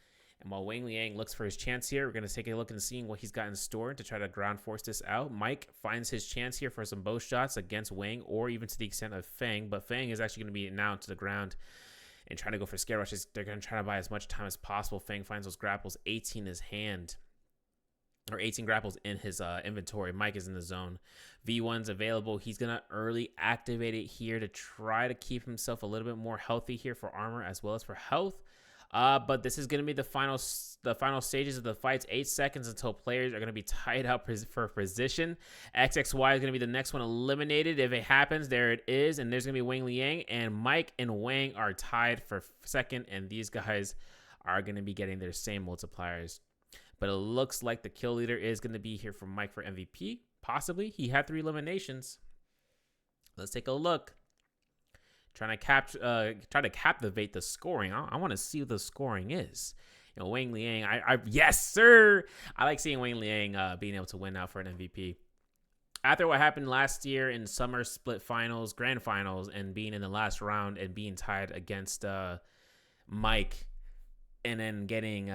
And while Wang Liang looks for his chance here, we're going to take a look and seeing what he's got in store to try to ground force this out. Mike finds his chance here for some bow shots against Wang, or even to the extent of Fang. But Fang is actually going to be now to the ground and trying to go for scare rushes. They're going to try to buy as much time as possible. Fang finds those grapples, 18 in his hand. Or 18 grapples in his inventory. Mike is in the zone. V1's available. He's going to early activate it here to try to keep himself a little bit more healthy here for armor as well as for health. But this is going to be the final stages of the fights. 8 seconds until players are going to be tied out for position. XXY is going to be the next one eliminated. If it happens, there it is. And there's going to be Wang Liang. And Mike and Wang are tied for second. And these guys are going to be getting their same multipliers. But it looks like the kill leader is going to be here for Mike for MVP. Possibly. He had 3 eliminations. Let's take a look. Try to captivate the scoring. I want to see what the scoring is. You know, Wang Liang. Yes, sir. I like seeing Wang Liang being able to win out for an MVP. After what happened last year in summer split finals, grand finals, and being in the last round and being tied against Mike, and then getting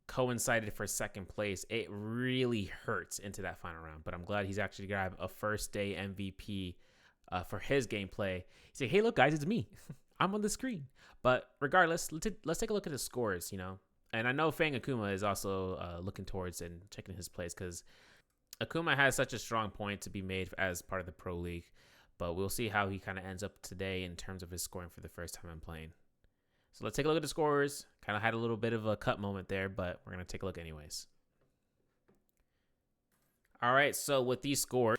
coincided for second place, it really hurts into that final round. But I'm glad he's actually grabbed a first day MVP for his gameplay. He's like, hey, look, guys, it's me. I'm on the screen. But regardless, let's take a look at his scores, you know. And I know Fang Akuma is also looking towards and checking his place, because Akuma has such a strong point to be made as part of the Pro League. But we'll see how he kind of ends up today in terms of his scoring for the first time I'm playing. So let's take a look at the scores. Kind of had a little bit of a cut moment there, but we're going to take a look anyways. All right, so with these scores,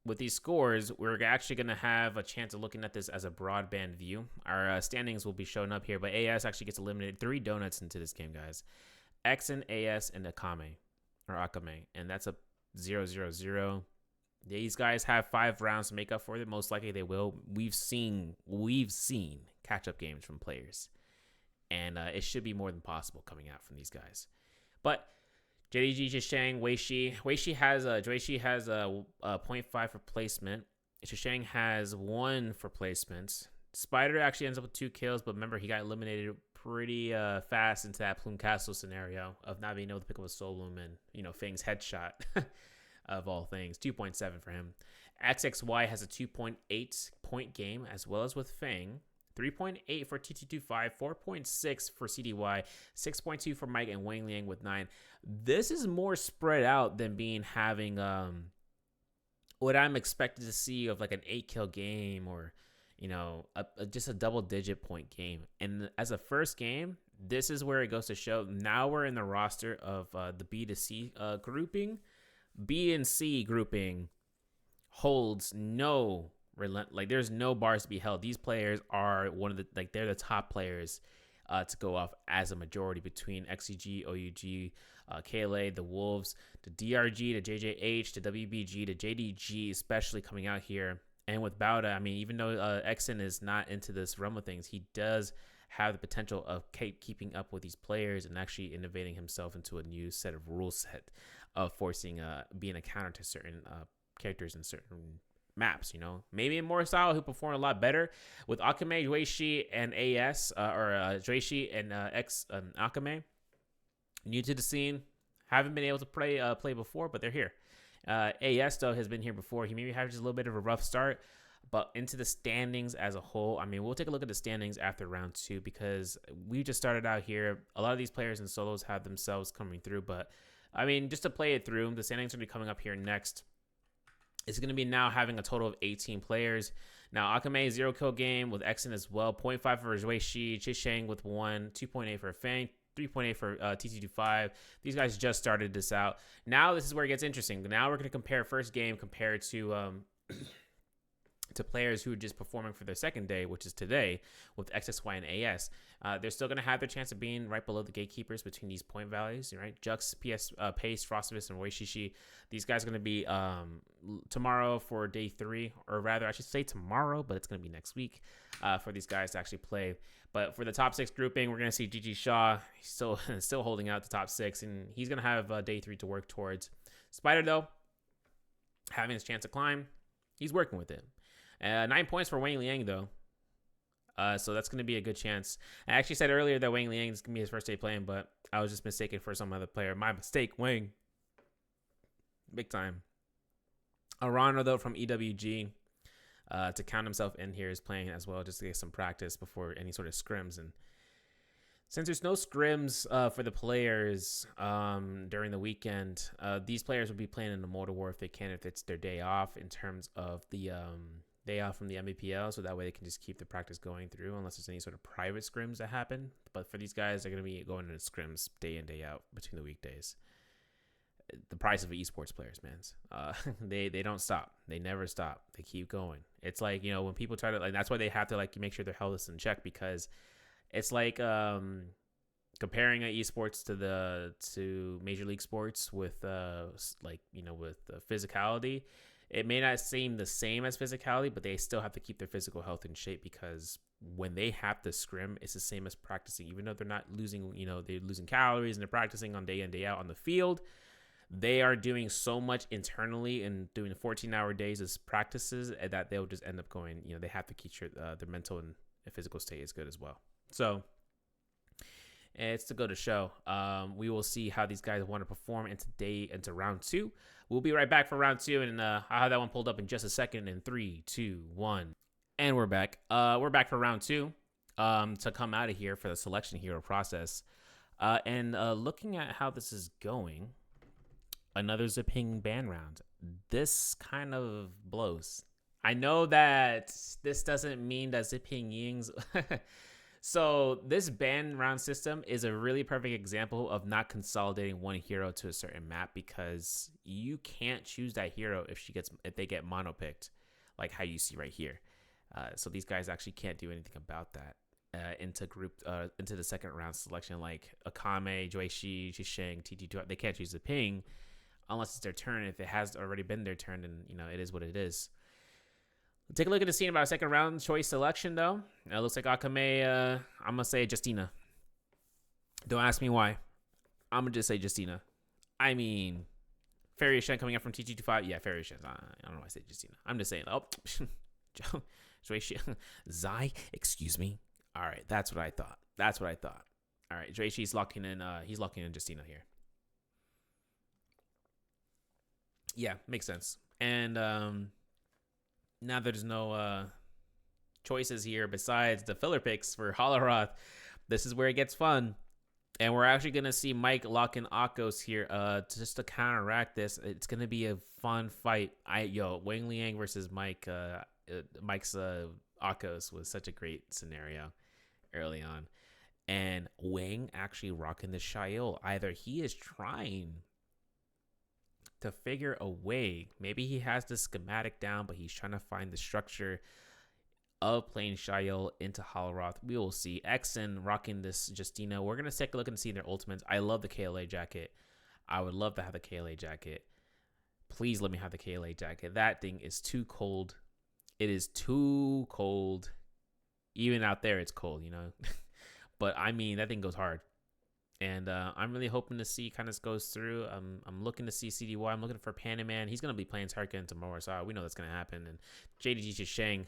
we're actually going to have a chance of looking at this as a broadband view. Our standings will be showing up here, but AS actually gets eliminated 3 donuts into this game, guys. X and AS and Akame, and that's a 0-0-0. These guys have 5 rounds to make up for it. Most likely they will. We've seen catch-up games from players, and it should be more than possible coming out from these guys. But JDG, Zhisheng, Weishi has a 0.5 for placement. Zhisheng has 1 for placement. Spider actually ends up with 2 kills, but remember he got eliminated pretty fast into that Plume Castle scenario of not being able to pick up a Soul Bloom and Fang's headshot of all things. 2.7 for him. XXY has a 2.8 point game as well as with Fang. 3.8 for TT25, 4.6 for CDY, 6.2 for Mike and Wang Liang with 9. This is more spread out than having what I'm expected to see of like an 8-kill game or just a double-digit point game. And as a first game, this is where it goes to show. Now we're in the roster of the B to C grouping. B and C grouping holds no there's no bars to be held. These players are one of the they're the top players to go off as a majority between XCG, OUG, KLA, the Wolves, to DRG, to JJH, to WBG, to JDG, especially coming out here. And with Bauda, I mean, even though Exen is not into this realm of things, he does have the potential of keeping up with these players and actually innovating himself into a new set of rule set of forcing being a counter to certain characters in certain maps. Maybe in more style who perform a lot better with Akame, Juishi, and AS or Juishi and Akame. New to the scene, haven't been able to play before, but they're here. AS though has been here before. He maybe had just a little bit of a rough start, but into the standings as a whole, I mean, we'll take a look at the standings after round 2 because we just started out here. A lot of these players in solos have themselves coming through, but I mean, just to play it through, the standings are going to be coming up here next. It's going to be now having a total of 18 players. Now, Akame 0-kill game with Exen as well. 0.5 for Juishi, Zhisheng with 1, 2.8 for Fang, 3.8 for TT25. These guys just started this out. Now this is where it gets interesting. Now we're going to compare first game compared to players who are just performing for their second day, which is today, with XXY and AS. They're still going to have their chance of being right below the gatekeepers between these point values, right? Jux, PS, Pace, Frostivus, and Weishishi. These guys are going to be tomorrow for day 3, or rather, I should say tomorrow, but it's going to be next week for these guys to actually play. But for the top 6 grouping, we're going to see GG Shaw. He's still holding out the top 6, and he's going to have day 3 to work towards. Spider, though, having his chance to climb, he's working with it. 9 points for Wang Liang, though. So that's going to be a good chance. I actually said earlier that Wang Liang is going to be his first day playing, but I was just mistaken for some other player. My mistake, Wang. Big time. Arano, though, from EWG, to count himself in here, is playing as well just to get some practice before any sort of scrims. And since there's no scrims for the players during the weekend, these players will be playing in the Mortal War if they can, if it's their day off in terms of the day off from the NBPL, so that way they can just keep the practice going through unless there's any sort of private scrims that happen. But for these guys, they're going to be going into scrims day in, day out between the weekdays. The price of esports players, man. They don't stop. They never stop. They keep going. It's like, when people try to, that's why they have to make sure their health is in check, because it's like comparing esports to Major League Sports with physicality. It may not seem the same as physicality, but they still have to keep their physical health in shape, because when they have to scrim, it's the same as practicing. Even though they're not losing, they're losing calories and they're practicing on day in, day out on the field, they are doing so much internally and doing 14-hour days as practices that they'll just end up going, they have to keep sure their mental and physical state is good as well. So it's to go to show. We will see how these guys want to perform into round 2. We'll be right back for round 2, and I'll have that one pulled up in just a second. In 3, 2, 1, and we're back. We're back for round 2 to come out of here for the selection hero process. And looking at how this is going, another Ziping ban round. This kind of blows. I know that this doesn't mean that Ziping Ying's So this ban round system is a really perfect example of not consolidating one hero to a certain map, because you can't choose that hero if they get mono picked, like how you see right here. So these guys actually can't do anything about that. Into the second round selection, like Akame, Joishi, Shisheng, TT2, they can't choose the ping unless it's their turn. If it has already been their turn, then it is what it is. Take a look at the scene about a second round choice selection, though. It looks like Akame, I'm going to say Justina. Don't ask me why. I'm going to just say Justina. I mean, Fairy Shen coming up from TT25. Yeah, Fairy Shen. I don't know why I say Justina. I'm just saying, Zai, excuse me. All right, that's what I thought. All right, Joishi's locking in. He's locking in Justina here. Yeah, makes sense. And now there's no choices here besides the filler picks for Holoroth. This is where it gets fun. And we're actually going to see Mike lock in Akos here just to counteract this. It's going to be a fun fight. Wang Liang versus Mike. Mike's Akos was such a great scenario early on. And Wang actually rocking the Shail. Either he is trying to figure a way. Maybe he has the schematic down, but he's trying to find the structure of playing Shail into Holoroth. We will see. Exen rocking this Justina. We're going to take a look and see their ultimates. I love the KLA jacket. I would love to have the KLA jacket. Please let me have the KLA jacket. That thing is too cold. It is too cold. Even out there, it's cold, But, I mean, that thing goes hard. And I'm really hoping to see kind of goes through. I'm looking to see CDY. I'm looking for Panaman. He's going to be playing Tarkin tomorrow, so we know that's going to happen. And JDG Shisheng.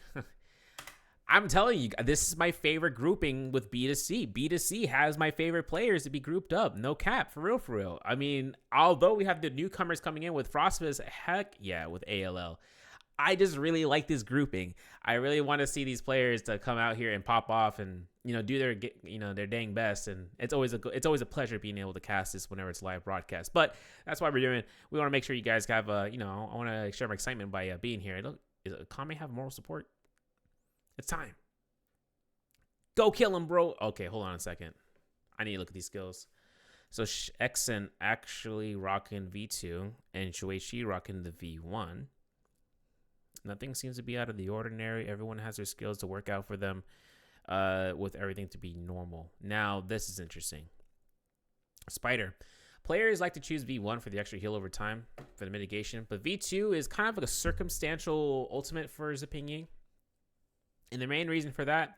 I'm telling you, this is my favorite grouping with B2C. B2C has my favorite players to be grouped up. No cap, for real. I mean, although we have the newcomers coming in with Frostmas, heck yeah, with ALL. I just really like this grouping. I really want to see these players to come out here and pop off and do their dang best. And it's always a pleasure being able to cast this whenever it's live broadcast. But that's why we're doing. We want to make sure you guys have I want to share my excitement by being here. Look, does Kame have moral support? It's time. Go kill him, bro. Okay, hold on a second. I need to look at these skills. So Exen actually rocking V2 and Shuichi rocking the V1. Nothing seems to be out of the ordinary. Everyone has their skills to work out for them with everything to be normal. Now, this is interesting. Spider. Players like to choose V1 for the extra heal over time for the mitigation, but V2 is kind of like a circumstantial ultimate for Ziping. And the main reason for that,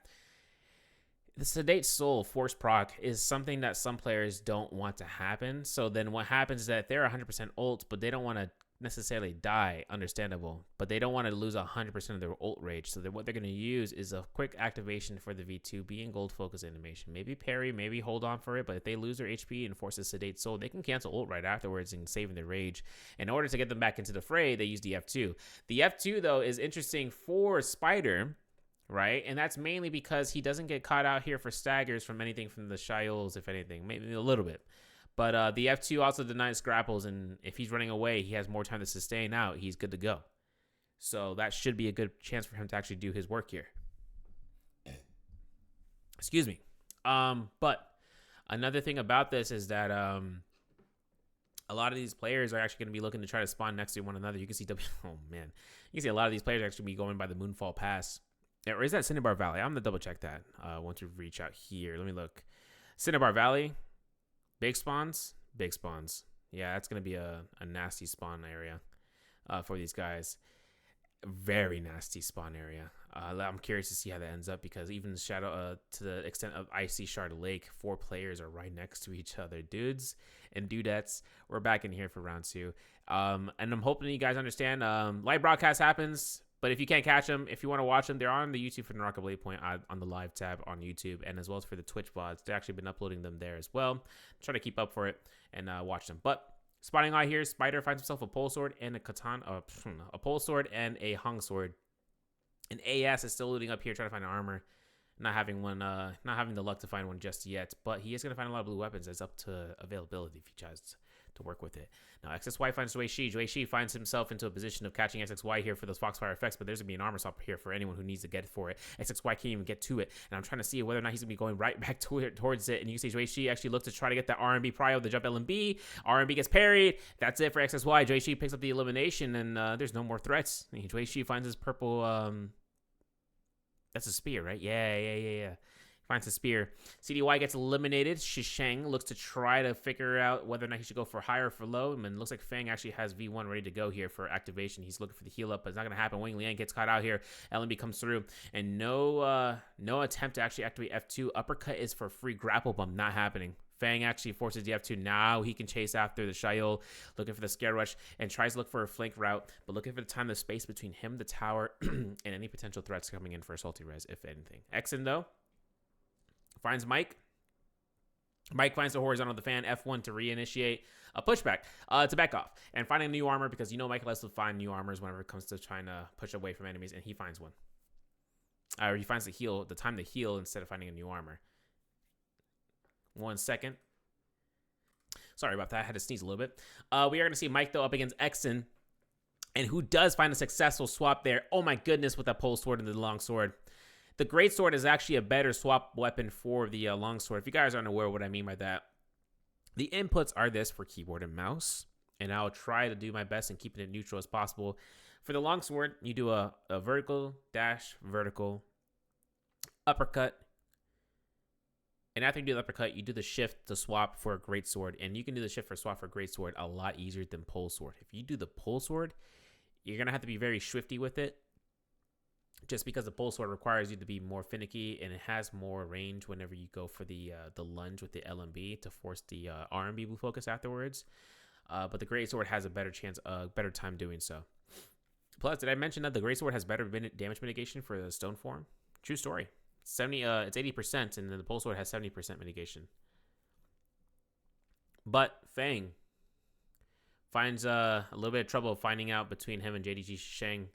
the Sedate Soul force proc is something that some players don't want to happen. So then what happens is that they're 100% ult, but they don't want to necessarily die, understandable, but they don't want to lose 100% of their ult rage. So what they're going to use is a quick activation for the V2, being gold focus animation. Maybe parry, maybe hold on for it, but if they lose their HP and force a Sedate Soul, they can cancel ult right afterwards and saving their rage. In order to get them back into the fray, they use the F2. The F2, though, is interesting for Spider, right? And that's mainly because he doesn't get caught out here for staggers from anything from the Shails, if anything, maybe a little bit. But the F2 also denies grapples, and if he's running away, he has more time to sustain out. He's good to go. So that should be a good chance for him to actually do his work here. Excuse me. But another thing about this is that a lot of these players are actually going to be looking to try to spawn next to one another. You can see oh man, you can see a lot of these players actually be going by the Moonfall Pass. Or is that Cinnabar Valley? I'm gonna double check that once we reach out here. Let me look. Cinnabar Valley. Big spawns? Big spawns. Yeah, that's going to be a nasty spawn area for these guys. Very nasty spawn area. I'm curious to see how that ends up, because even Shadow, to the extent of Icy Shard Lake, 4 players are right next to each other. Dudes and dudettes, we're back in here for round 2. And I'm hoping you guys understand. Live broadcast happens. But if you can't catch them, if you want to watch them, they're on the YouTube for Naraka Blade Point on the live tab on YouTube, and as well as for the Twitch VODs. They've actually been uploading them there as well. Try to keep up for it and watch them. But spotting out here, Spider finds himself a pole sword and a katana, a pole sword and a hung sword. And AS is still looting up here, trying to find an armor. Not having the luck to find one just yet. But he is going to find a lot of blue weapons. It's up to availability if he tries to work with it. Now XXY finds Shi. Shi finds himself into a position of catching XXY here for those Foxfire effects, but there's going to be an armor swap here for anyone who needs to get for it. XXY can't even get to it, and I'm trying to see whether or not he's going to be going right back towards it, and you can see Shi actually looks to try to get that RMB prio, the jump LMB. RMB gets parried. That's it for XXY. Shi picks up the elimination, and there's no more threats. Shi finds his purple, that's a spear, right? Yeah. Finds a spear. CDY gets eliminated. Shisheng looks to try to figure out whether or not he should go for high or for low. And it looks like Fang actually has V1 ready to go here for activation. He's looking for the heal up, but it's not going to happen. Wing Liang gets caught out here. LMB comes through. And no attempt to actually activate F2. Uppercut is for free. Grapple bump, not happening. Fang actually forces the F2. Now he can chase after the Shayol, looking for the Scare Rush, and tries to look for a flank route, but looking for the time, the space between him, the tower, and any potential threats coming in for a salty res, if anything. Exen, though, finds Mike. Mike finds the horizontal of the fan, F1 to reinitiate a pushback, to back off, and finding a new armor, because you know Mike likes to find new armors whenever it comes to trying to push away from enemies, and he finds one. Or he finds the time to heal instead of finding a new armor. 1 second. Sorry about that. I had to sneeze a little bit. We are going to see Mike, though, up against Exen, and who does find a successful swap there. Oh, my goodness, with that pole sword and the long sword. The great sword is actually a better swap weapon for the long sword. If you guys aren't aware of what I mean by that, the inputs are this for keyboard and mouse, and I'll try to do my best in keeping it neutral as possible. For the long sword, you do a vertical, dash, vertical, uppercut. And after you do the uppercut, you do the shift to swap for a great sword. And you can do the shift for swap for great sword a lot easier than pole sword. If you do the pole sword, you're going to have to be very swifty with it. Just because the pole sword requires you to be more finicky, and it has more range whenever you go for the lunge with the LMB to force the RMB blue focus afterwards. But the great sword has a better chance, better time doing so. Plus, did I mention that the great sword has better damage mitigation for the stone form? True story. It's 80%, and then the pole sword has 70% mitigation. But Fang finds a little bit of trouble finding out between him and JDG Sheng.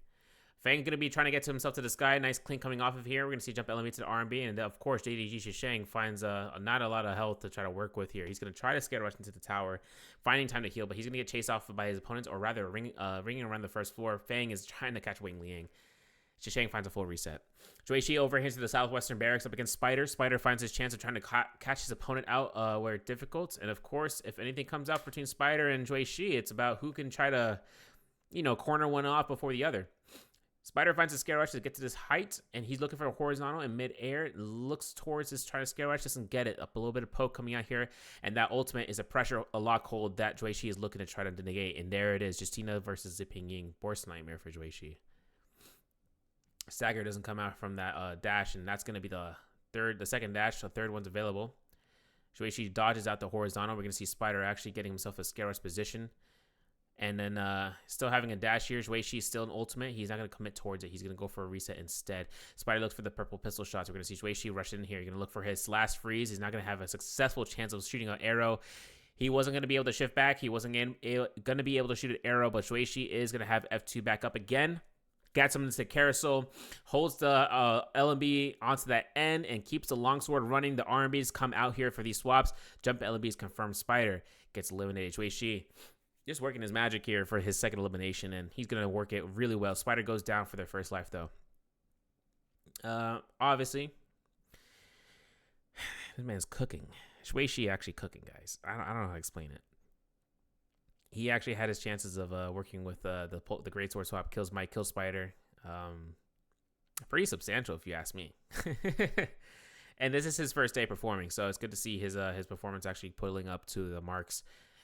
Fang going to be trying to get to himself to the sky. Nice clean coming off of here. We're going to see jump LMB to the RMB. And of course, JDG Shisheng finds not a lot of health to try to work with here. He's going to try to scare rush into the tower, finding time to heal, but he's going to get chased off by his opponents, or rather ringing around the first floor. Fang is trying to catch Wing Liang. Shisheng finds a full reset. Shi over here to the southwestern barracks up against Spider. Spider finds his chance of trying to catch his opponent out where it's difficult. And of course, if anything comes out between Spider and Shi, it's about who can try to, corner one off before the other. Spider finds a scare rush to get to this height, and he's looking for a horizontal in midair. Looks towards this, trying to scare rush, doesn't get it. Up a little bit of poke coming out here, and that ultimate is a lock hold that Shi is looking to try to negate. And there it is, Justina versus Zipping Ying. Bourse Nightmare for Shi. Stagger doesn't come out from that dash, and that's going to be the second dash. The third one's available. Shi dodges out the horizontal. We're going to see Spider actually getting himself a scare rush position. And then still having a dash here. Shi's still an ultimate. He's not going to commit towards it. He's going to go for a reset instead. Spider looks for the purple pistol shots. We're going to see Shi rush in here. He's going to look for his last freeze. He's not going to have a successful chance of shooting an arrow. He wasn't going to be able to shift back. He wasn't going to be able to shoot an arrow, but Shi is going to have F2 back up again. Gets him into the carousel, holds the LMB onto that end, and keeps the longsword running. The RMBs come out here for these swaps. Jump LMBs confirm. Spider gets eliminated. Shi just working his magic here for his second elimination, and he's going to work it really well. Spider goes down for their first life, though. Obviously, this man's cooking. Shi actually cooking, guys. I don't know how to explain it. He actually had his chances of working with the great sword swap. Kills Mike, kills Spider. Pretty substantial, if you ask me. And this is his first day performing, so it's good to see his performance actually pulling up to the marks.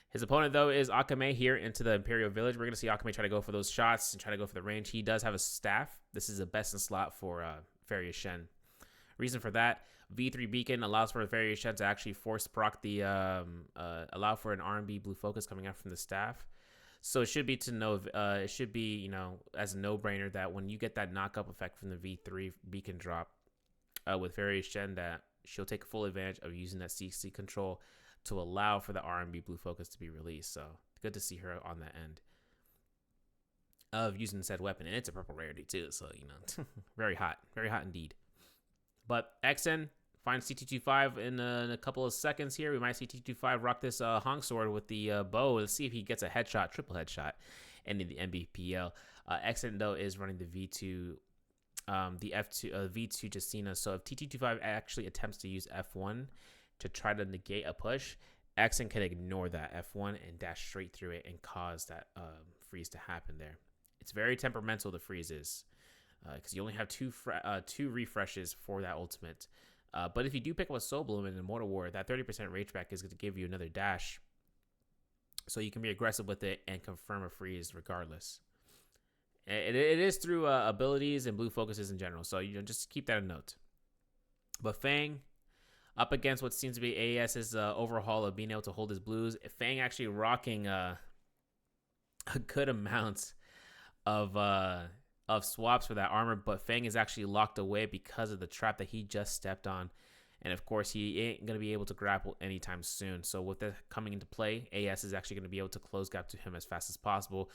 His opponent, though, is Akame here into the Imperial Village. We're going to see Akame try to go for those shots and try to go for the range. He does have a staff. This is the best in slot for Farius Shen. Reason for that, V3 Beacon allows for Farius Shen to actually force proc the, allow for an RMB blue focus coming out from the staff. So it should be as a no-brainer that when you get that knock-up effect from the V3 Beacon drop with Farius Shen, that she'll take full advantage of using that CC control to allow for the RMB blue focus to be released. So good to see her on that end of using said weapon. And it's a purple rarity too. So, very hot indeed. But Exen Finds TT25 in a couple of seconds here. We might see TT25 rock this Honk Sword with the bow. Let's see if he gets a headshot, triple headshot, ending the NBPL. Xen, though, is running the V2, the F2, V2 Justina. So if TT25 actually attempts to use F1 to try to negate a push, Xen can ignore that F1 and dash straight through it and cause that freeze to happen there. It's very temperamental, the freeze is, because you only have two refreshes for that ultimate. But if you do pick up a Soul Bloom in Immortal War, that 30% rage back is going to give you another dash. So you can be aggressive with it and confirm a freeze regardless. It is through abilities and blue focuses in general. So just keep that in note. But Fang, up against what seems to be AES's overhaul of being able to hold his blues. Fang actually rocking a good amount of swaps for that armor, but Fang is actually locked away because of the trap that he just stepped on. And of course, he ain't going to be able to grapple anytime soon. So with that coming into play, AS is actually going to be able to close gap to him as fast as possible.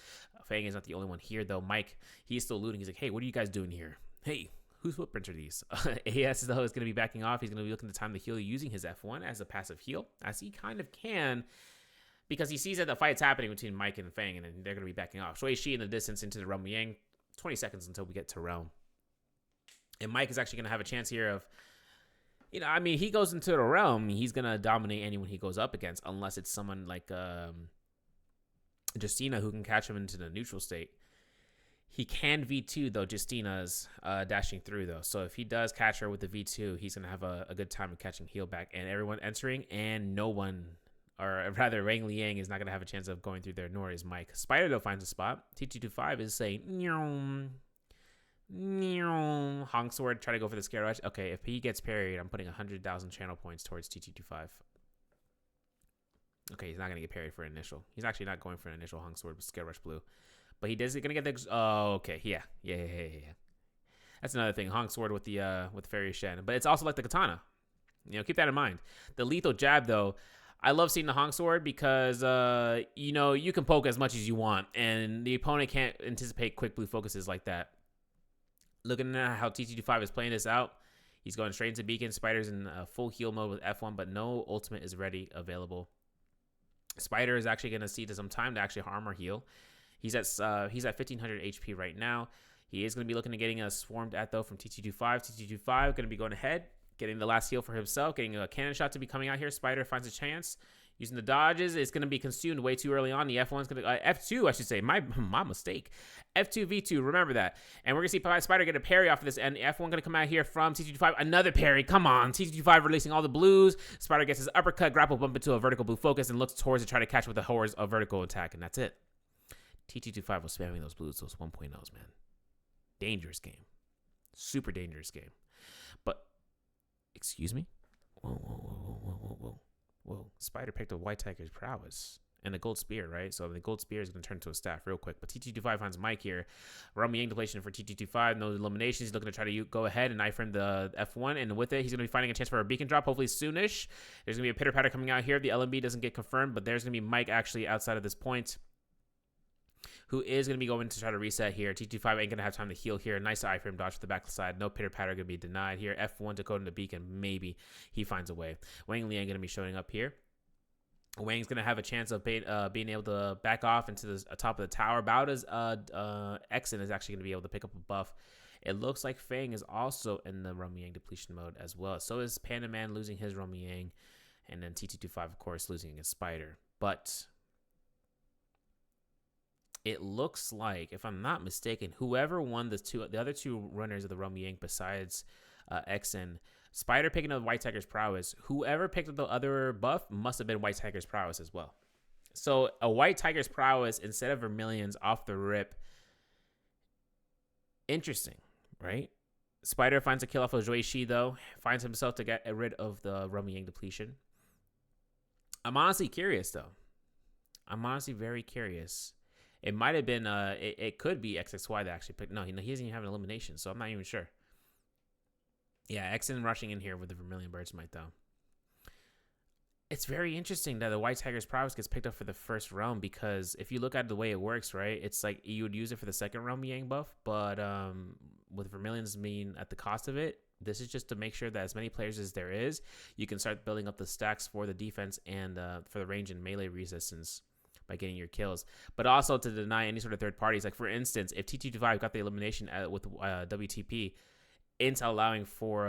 Fang is not the only one here, though. Mike, he's still looting. He's like, hey, what are you guys doing here? Hey, whose footprints are these? AS, though, is going to be backing off. He's going to be looking to time the heal using his F1 as a passive heal, as he kind of can, because he sees that the fight's happening between Mike and Fang, and then they're going to be backing off. Shui Shi in the distance into the Realm Yang. 20 seconds until we get to Realm. And Mike is actually going to have a chance here of, he goes into the Realm, he's going to dominate anyone he goes up against, unless it's someone like Justina who can catch him into the neutral state. He can V2, though. Justina's dashing through, though. So if he does catch her with the V2, he's going to have a good time of catching heal back. And everyone entering, and no one, or rather, Wang Liang is not going to have a chance of going through there, nor is Mike. Spider, though, finds a spot. T225 is saying, Honk Sword, try to go for the Scare Rush. Okay, if he gets parried, I'm putting 100,000 channel points towards T225. Okay, he's not going to get parried for an initial. He's actually not going for an initial Honk Sword with Scare Rush Blue. But he does going to get the... Oh, okay, yeah. That's another thing, Honk Sword with the Fairy Shen. But it's also like the Katana. Keep that in mind. The lethal jab, though... I love seeing the Honk Sword because, you can poke as much as you want, and the opponent can't anticipate quick blue focuses like that. Looking at how TT25 is playing this out, he's going straight into Beacon. Spider's in full heal mode with F1, but no ultimate is ready, available. Spider is actually going to see some time to actually armor heal. He's at 1,500 HP right now. He is going to be looking at getting swarmed at, though, from TT25. TT25 going to be going ahead, getting the last heal for himself, getting a cannon shot to be coming out here. Spider finds a chance. Using the dodges, it's going to be consumed way too early on. The F1's going to... F2, I should say. My mistake. F2, V2, remember that. And we're going to see Spider get a parry off of this, and F1 going to come out here from T225. Another parry. Come on. T225 releasing all the blues. Spider gets his uppercut, grapple bump into a vertical blue focus, and looks towards to try to catch with a horrors of vertical attack, and that's it. T225 was spamming those blues, those 1.0s, man. Dangerous game. Super dangerous game. But... Excuse me? Whoa. Spider picked up White Tiger's prowess and a gold spear, right? So the gold spear is going to turn into a staff real quick. But TT25 finds Mike here. Realm Yang depletion for TT25. No eliminations. He's looking to try to go ahead and iframe the F1. And with it, he's going to be finding a chance for a beacon drop, hopefully soonish. There's going to be a pitter patter coming out here. The LMB doesn't get confirmed, but there's going to be Mike actually outside of this point, who is going to be going to try to reset here. T25 ain't going to have time to heal here. Nice iframe dodge to the back side. No pitter-patter going to be denied here. F1 to go into beacon. Maybe he finds a way. Wang Liang going to be showing up here. Wang's going to have a chance of being able to back off into the top of the tower. About as Xen is actually going to be able to pick up a buff. It looks like Fang is also in the Realm Yang depletion mode as well. So is Panda Man losing his Realm Yang. And then T225, of course, losing his Spider. But... it looks like, if I'm not mistaken, whoever won the other two runners of the Realm Yang besides Xen, Spider picking up White Tiger's prowess, whoever picked up the other buff must have been White Tiger's prowess as well. So a White Tiger's prowess instead of Vermilion's off the rip. Interesting, right? Spider finds a kill off of Zhui Shi, though. Finds himself to get rid of the Realm Yang depletion. I'm honestly curious, though. I'm honestly very curious. It might have been, it could be XXY that actually picked. No, he doesn't even have an elimination, so I'm not even sure. Yeah, Xen rushing in here with the Vermilion Bird's Might, though. It's very interesting that the White Tiger's prowess gets picked up for the first realm, because if you look at the way it works, right, it's like you would use it for the second realm Yang buff, but with Vermilion's mean at the cost of it, This is just to make sure that as many players as there is, you can start building up the stacks for the defense and for the range and melee resistance by getting your kills, but also to deny any sort of third parties. Like for instance, if T225 got the elimination with WTP into allowing for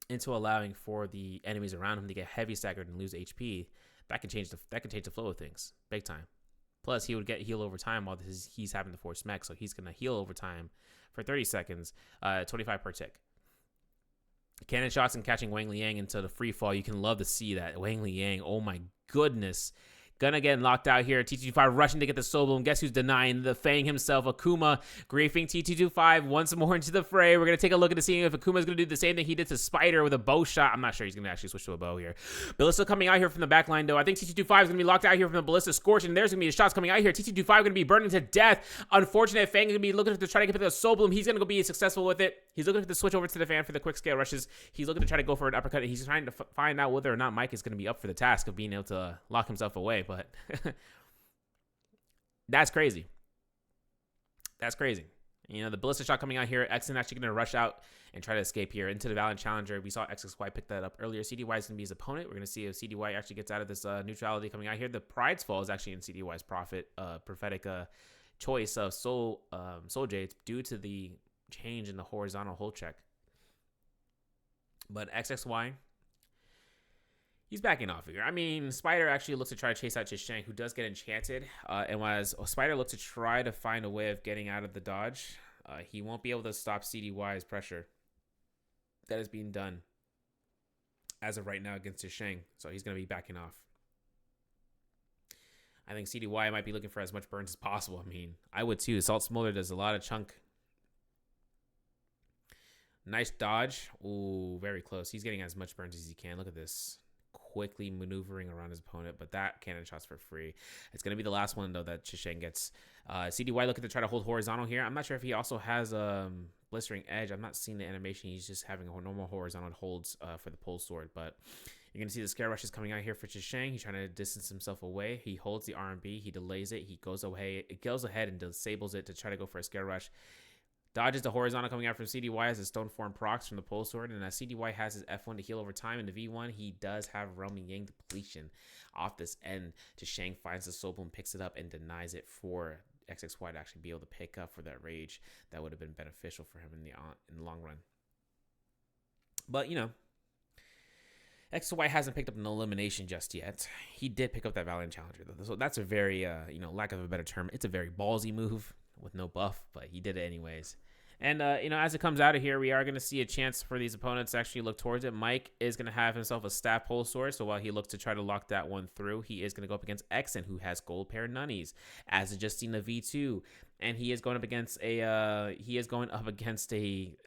the enemies around him to get heavy staggered and lose HP, that can change the flow of things big time. Plus, he would get heal over time while he's having to force mech, so he's gonna heal over time for 30 seconds, 25 per tick. Cannon shots and catching Wang Liang into the free fall. You can love to see that. Wang Liang, oh my goodness. Gonna get locked out here. T225 rushing to get the soul bloom. Guess who's denying? The Fang himself, Akuma, griefing T225 once more into the fray. We're gonna take a look at the scene if Akuma's gonna do the same thing he did to Spider with a bow shot. I'm not sure he's gonna actually switch to a bow here. Ballista coming out here from the back line though. I think T225 is gonna be locked out here from the Ballista Scorch, and there's gonna be the shots coming out here. T225 gonna be burning to death. Unfortunate, Fang gonna be looking to try to get the soul bloom. He's gonna go be successful with it. He's looking to switch over to the fan for the quick scale rushes. He's looking to try to go for an uppercut. He's trying to find out whether or not Mike is gonna be up for the task of being able to lock himself away, but that's crazy. That's crazy. You know, the Ballista shot coming out here. Exon actually going to rush out and try to escape here into the Valiant Challenger. We saw XXY pick that up earlier. CDY is going to be his opponent. We're going to see if CDY actually gets out of this neutrality coming out here. The Pride's Fall is actually in CDY's prophetic choice of Soul Jades due to the change in the horizontal hold check. But XXY, he's backing off here. I mean, Spider actually looks to try to chase out Chishang, who does get enchanted. And as Spider looks to try to find a way of getting out of the dodge, he won't be able to stop CDY's pressure that is being done as of right now against Chishang. So he's going to be backing off. I think CDY might be looking for as much burns as possible. I mean, I would too. Salt Smolder does a lot of chunk. Nice dodge. Ooh, very close. He's getting as much burns as he can. Look at this. Quickly maneuvering around his opponent, but that cannon shot's for free. It's going to be the last one, though, that Chishang gets. CDY looking to try to hold horizontal here. I'm not sure if he also has Blistering Edge. I'm not seeing the animation. He's just having a normal horizontal holds for the pole sword, but you're going to see the scare rushes coming out here for Chishang. He's trying to distance himself away. He holds the R&B. He delays it. He goes away. It goes ahead and disables it to try to go for a scare rush. Dodges the horizontal coming out from CDY as a stone form procs from the pole sword. And as CDY has his F1 to heal over time in the V1, he does have Realm Yang depletion off this end. Chishang finds the soul bloom, picks it up, and denies it for XXY to actually be able to pick up for that rage. That would have been beneficial for him in the long run. But, you know, XXY hasn't picked up an elimination just yet. He did pick up that Valiant Challenger, though. So that's a very, lack of a better term, it's a very ballsy move with no buff, but he did it anyways. And, as it comes out of here, we are going to see a chance for these opponents to actually look towards it. Mike is going to have himself a staff pole sword, so while he looks to try to lock that one through, he is going to go up against Exon, who has gold pair nunnies, as adjusting the V2, and he is going up against a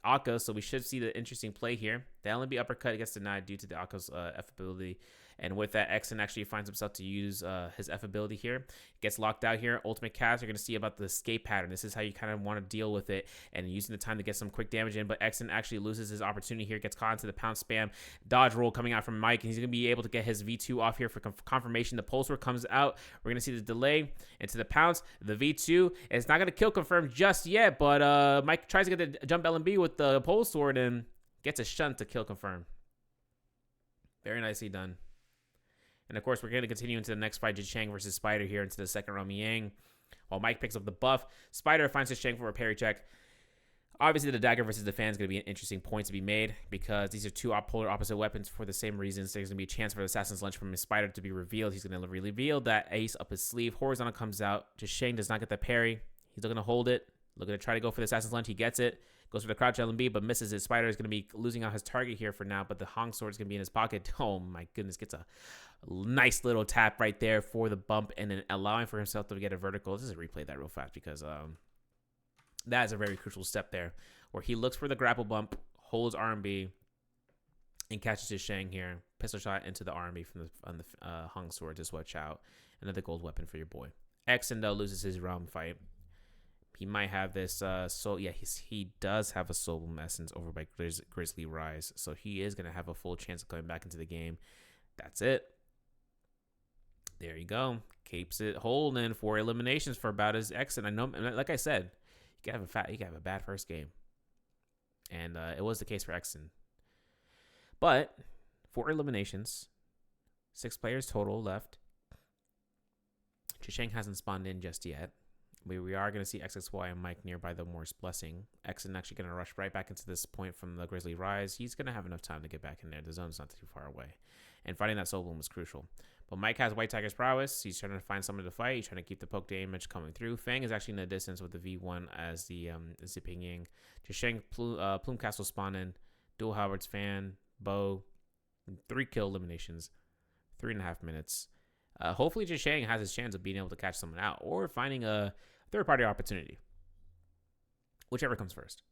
Akka, so we should see the interesting play here. The LNB uppercut gets denied due to the Akka's F ability. And with that, Exon actually finds himself to use his F ability here. Gets locked out here. Ultimate cast, you're going to see about the escape pattern. This is how you kind of want to deal with it and using the time to get some quick damage in. But Exon actually loses his opportunity here. Gets caught into the pound spam. Dodge roll coming out from Mike. And he's going to be able to get his V2 off here for confirmation. The pulse comes out. We're going to see the delay into the pounce. The V2 is not going to kill confirm just yet. But Mike tries to get the jump LMB with the pole sword and gets a shunt to kill confirm. Very nicely done. And, of course, we're going to continue into the next fight, Chishang versus Spider here into the second round Yang. While Mike picks up the buff, Spider finds Chishang for a parry check. Obviously, the dagger versus the fan is going to be an interesting point to be made because these are two polar opposite weapons for the same reasons. There's going to be a chance for the Assassin's Lunge from his Spider to be revealed. He's going to reveal that ace up his sleeve. Horizontal comes out. Chishang does not get the parry. He's looking to hold it. Looking to try to go for the Assassin's Lunge. He gets it. Goes for the crouch LMB, but misses it. Spider is going to be losing out his target here for now, but the Hong Sword is going to be in his pocket. Oh, my goodness. Gets a nice little tap right there for the bump and then allowing for himself to get a vertical. Let's just replay that real fast because that is a very crucial step there where he looks for the grapple bump, holds R&B, and catches Chishang here. Pistol shot into the R&B from the Hong Sword to switch out. Another gold weapon for your boy. Exon, though, loses his round fight. He might have this, he does have a Soul Bloom Essence over by Grizzly Rise. So he is going to have a full chance of coming back into the game. That's it. There you go. Keeps it holding for eliminations for about his exit. I know, like I said, you can have a bad first game. and it was the case for Exon. But 4 eliminations, 6 players total left. Chisheng hasn't spawned in just yet. We are going to see XXY and Mike nearby the Morse Blessing. Exon actually going to rush right back into this point from the Grizzly Rise. He's going to have enough time to get back in there. The zone's not too far away. And fighting that Soul Bloom was crucial. But Mike has White Tiger's prowess. He's trying to find someone to fight. He's trying to keep the poke damage coming through. Fang is actually in the distance with the V1 as the Zipping Ying. Chisheng, Plume Castle spawn in. Dual Halberds fan, Bow. 3 kill eliminations. 3.5 minutes. Hopefully Chisheng has his chance of being able to catch someone out or finding a third-party opportunity. Whichever comes first.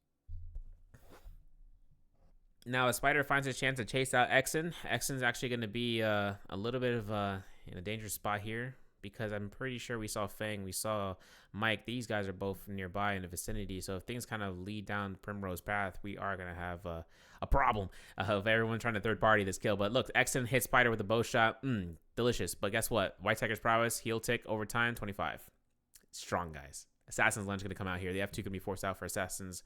Now, as Spider finds his chance to chase out Exon, Exon's actually going to be a little bit of in a dangerous spot here because I'm pretty sure we saw Fang, we saw Mike. These guys are both nearby in the vicinity, so if things kind of lead down Primrose Path, we are going to have a problem of everyone trying to third-party this kill. But look, Exon hits Spider with a bow shot. Delicious. But guess what? White Tiger's prowess, heal tick, over time, 25. Strong, guys. Assassin's Lunge going to come out here. The F2 can be forced out for Assassins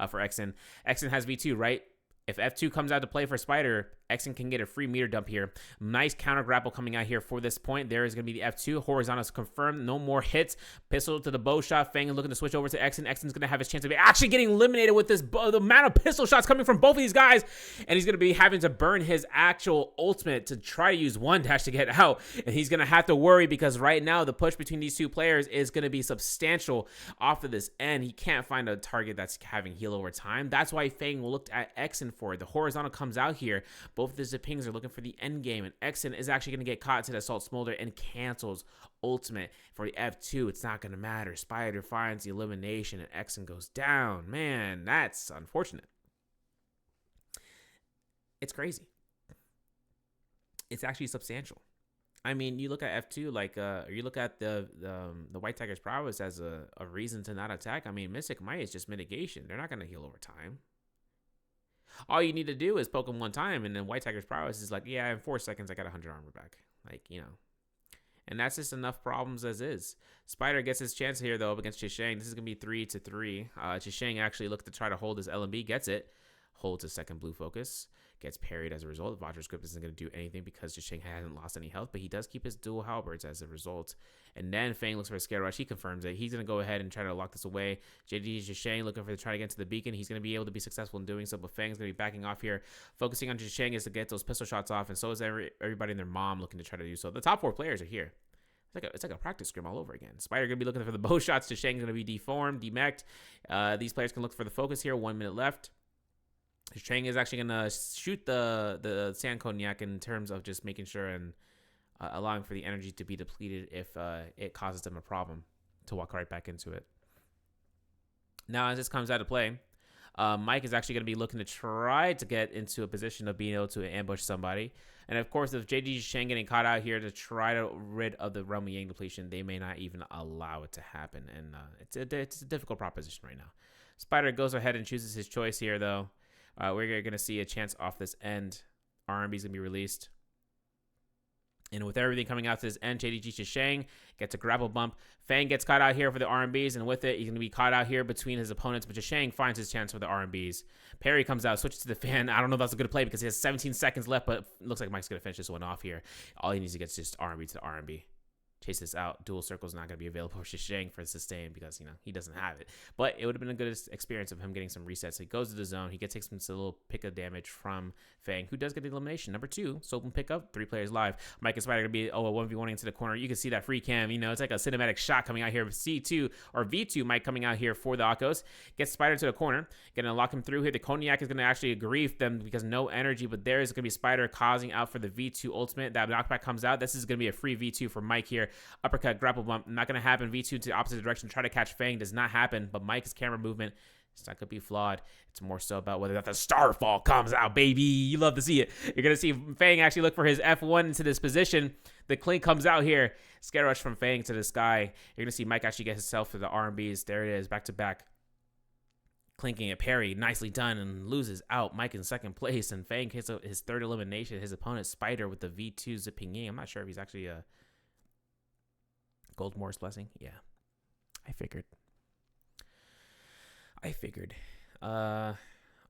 for Exon. Exon has V2, right? If F2 comes out to play for Spider, Exon can get a free meter dump here. Nice counter grapple coming out here for this point. There is going to be the F2. Horizontals confirmed. No more hits. Pistol to the bow shot. Fang looking to switch over to Exon. Exon's going to have his chance to be actually getting eliminated with this the amount of pistol shots coming from both of these guys. And he's going to be having to burn his actual ultimate to try to use one dash to get out. And he's going to have to worry because right now the push between these two players is going to be substantial off of this end. He can't find a target that's having heal over time. That's why Fang will look at Exon for it. The horizontal comes out here. Both of the Zippings are looking for the end game, and Exon is actually going to get caught to the Assault Smolder and cancels ultimate for the F2. It's not going to matter. Spider finds the elimination, and Exon goes down. Man, that's unfortunate. It's crazy. It's actually substantial. I mean, you look at F2, like, you look at the White Tiger's prowess as a reason to not attack. I mean, Mystic Might is just mitigation. They're not going to heal over time. All you need to do is poke him one time, and then White Tiger's prowess is like, yeah, in 4 seconds, I got 100 armor back. Like, you know. And that's just enough problems as is. Spider gets his chance here, though, against Chisheng. This is going to be 3-3. Chisheng actually looked to try to hold his LMB, gets it. Holds his second blue focus. Gets parried as a result. Vajra Script isn't going to do anything because Chisheng hasn't lost any health, but he does keep his dual halberds as a result. And then Fang looks for a scare rush. He confirms it. He's going to go ahead and try to lock this away. JD Chisheng looking for the try to get to the beacon. He's going to be able to be successful in doing so, but Fang's going to be backing off here. Focusing on Chisheng is to get those pistol shots off, and so is everybody and their mom looking to try to do so. The top 4 players are here. It's like a practice scrim all over again. Spider going to be looking for the bow shots. Chisheng's going to be deformed, demeched. These players can look for the focus here. 1 minute left. Chang is actually going to shoot the Sand Cognac in terms of just making sure and allowing for the energy to be depleted if it causes them a problem to walk right back into it. Now, as this comes out of play, Mike is actually going to be looking to try to get into a position of being able to ambush somebody. And, of course, if JD Shang getting caught out here to try to rid of the Realm Yang depletion, they may not even allow it to happen. And it's a difficult proposition right now. Spider goes ahead and chooses his choice here, though. We're going to see a chance off this end. RMB is going to be released. And with everything coming out to this end, JDG Chisheng gets a grapple bump. Fang gets caught out here for the RMBs, and with it, he's going to be caught out here between his opponents, but Chisheng finds his chance for the RMBs. Perry comes out, switches to the fan. I don't know if that's a good play because he has 17 seconds left, but it looks like Mike's going to finish this one off here. All he needs to get is just RMB to the RMB. Chase this out. Dual Circle is not going to be available for Chisheng for sustain because, you know, he doesn't have it. But it would have been a good experience of him getting some resets. So he goes to the zone. He takes some little pick of damage from Fang, who does get the elimination. Number 2, Soap and pickup. 3 players live. Mike and Spider going to be, a 1v1 into the corner. You can see that free cam. You know, it's like a cinematic shot coming out here. C2 or V2 Mike coming out here for the Akos. Gets Spider to the corner. Going to lock him through here. The Cognac is going to actually grief them because no energy, but there is going to be Spider causing out for the V2 ultimate. That knockback comes out. This is going to be a free V2 for Mike here. Uppercut, grapple bump, not going to happen. V2 to the opposite direction, try to catch Fang, does not happen, but Mike's camera movement, it's not going to be flawed. It's more so about whether or not the Starfall comes out, baby. You love to see it. You're going to see Fang actually look for his F1 into this position. The clink comes out here. Scare rush from Fang to the sky. You're going to see Mike actually get himself to the RMBs. There it is, back to back. Clinking a parry, nicely done, and loses out. Mike in second place, and Fang hits his third elimination. His opponent, Spider, with the V2 zipping in. I'm not sure if he's actually a Gold Morris Blessing? Yeah. I figured.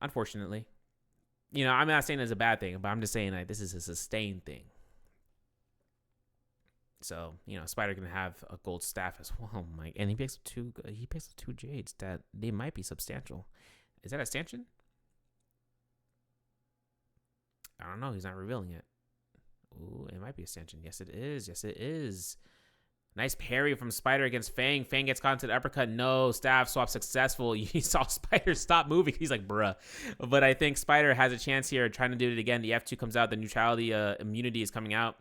unfortunately. I'm not saying it's a bad thing, but I'm just saying like this is a sustained thing. So Spider can have a gold staff as well. Mike, and he picks up two jades that they might be substantial. Is that a stanchion? I don't know. He's not revealing it. Ooh, it might be a stanchion. Yes, it is. Yes, it is. Nice parry from Spider against Fang. Fang gets caught into the uppercut. No, staff swap successful. You saw Spider stop moving. He's like, bruh. But I think Spider has a chance here trying to do it again. The F2 comes out. The neutrality immunity is coming out.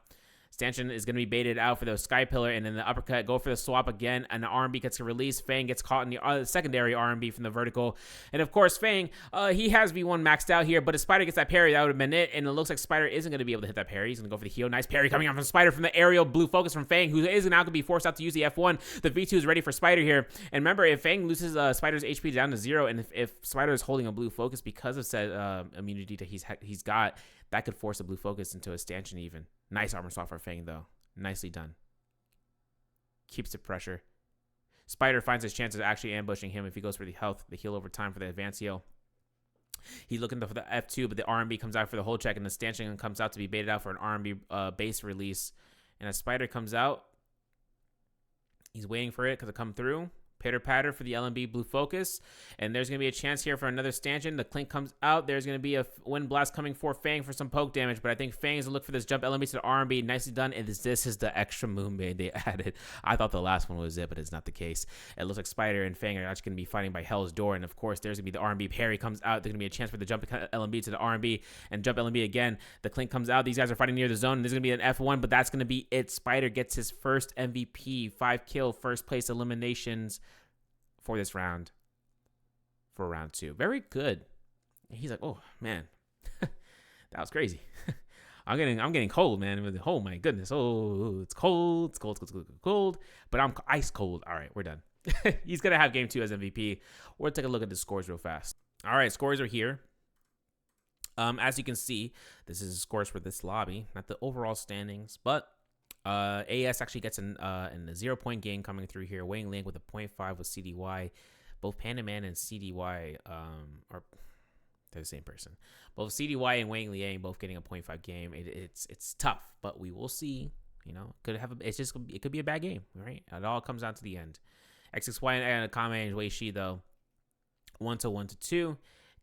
Stanchion is going to be baited out for the Sky Pillar, and then the uppercut, go for the swap again, and the R&B gets released. Fang gets caught in the secondary R&B from the vertical. And of course, Fang, he has V1 maxed out here, but if Spider gets that parry, that would have been it, and it looks like Spider isn't going to be able to hit that parry. He's going to go for the heel. Nice parry coming out from Spider from the aerial blue focus from Fang, who is now going to be forced out to use the F1. The V2 is ready for Spider here. And remember, if Fang loses Spider's HP down to 0, and if Spider is holding a blue focus because of said immunity that he's got, that could force a blue focus into a stanchion even. Nice armor swap for Fang, though. Nicely done. Keeps the pressure. Spider finds his chances of actually ambushing him if he goes for the heal over time for the advance heal. He's looking for the F2, but the R&B comes out for the hold check, and the stanchion comes out to be baited out for an R&B base release. And as Spider comes out, he's waiting for it because it come through. Pitter patter for the LMB blue focus, and there's going to be a chance here for another stanchion. The clink comes out. There's going to be a wind blast coming for Fang for some poke damage, but I think Fang is going to look for this jump LMB to the R&B. Nicely done, and this is the extra moonblade they added. I thought the last one was it, but it's not the case. It looks like Spider and Fang are actually going to be fighting by Hell's Door, and of course there's going to be the R&B parry comes out. There's going to be a chance for the jump LMB to the R&B and jump LMB again. The clink comes out. These guys are fighting near the zone, and there's going to be an F1, but that's going to be it. Spider gets his first MVP, 5 kill, first place eliminations for this round, for round 2. Very good. He's like, oh man, that was crazy. I'm getting cold, man. Oh my goodness. Oh, it's cold. It's cold. But I'm ice cold. All right, we're done. He's gonna have game 2 as MVP. We'll take a look at the scores real fast. All right, scores are here. As you can see, this is the scores for this lobby, not the overall standings, but AS actually gets in a 0-point game coming through here. Wang Liang with a 0.5 with CDY. Both Panda Man and CDY are they're the same person. Both CDY and Wang Liang both getting a 0.5 game. It's tough, but we will see. It could be a bad game, right? It all comes down to the end. XXY and Akame and Wei Shi though 1-1-2.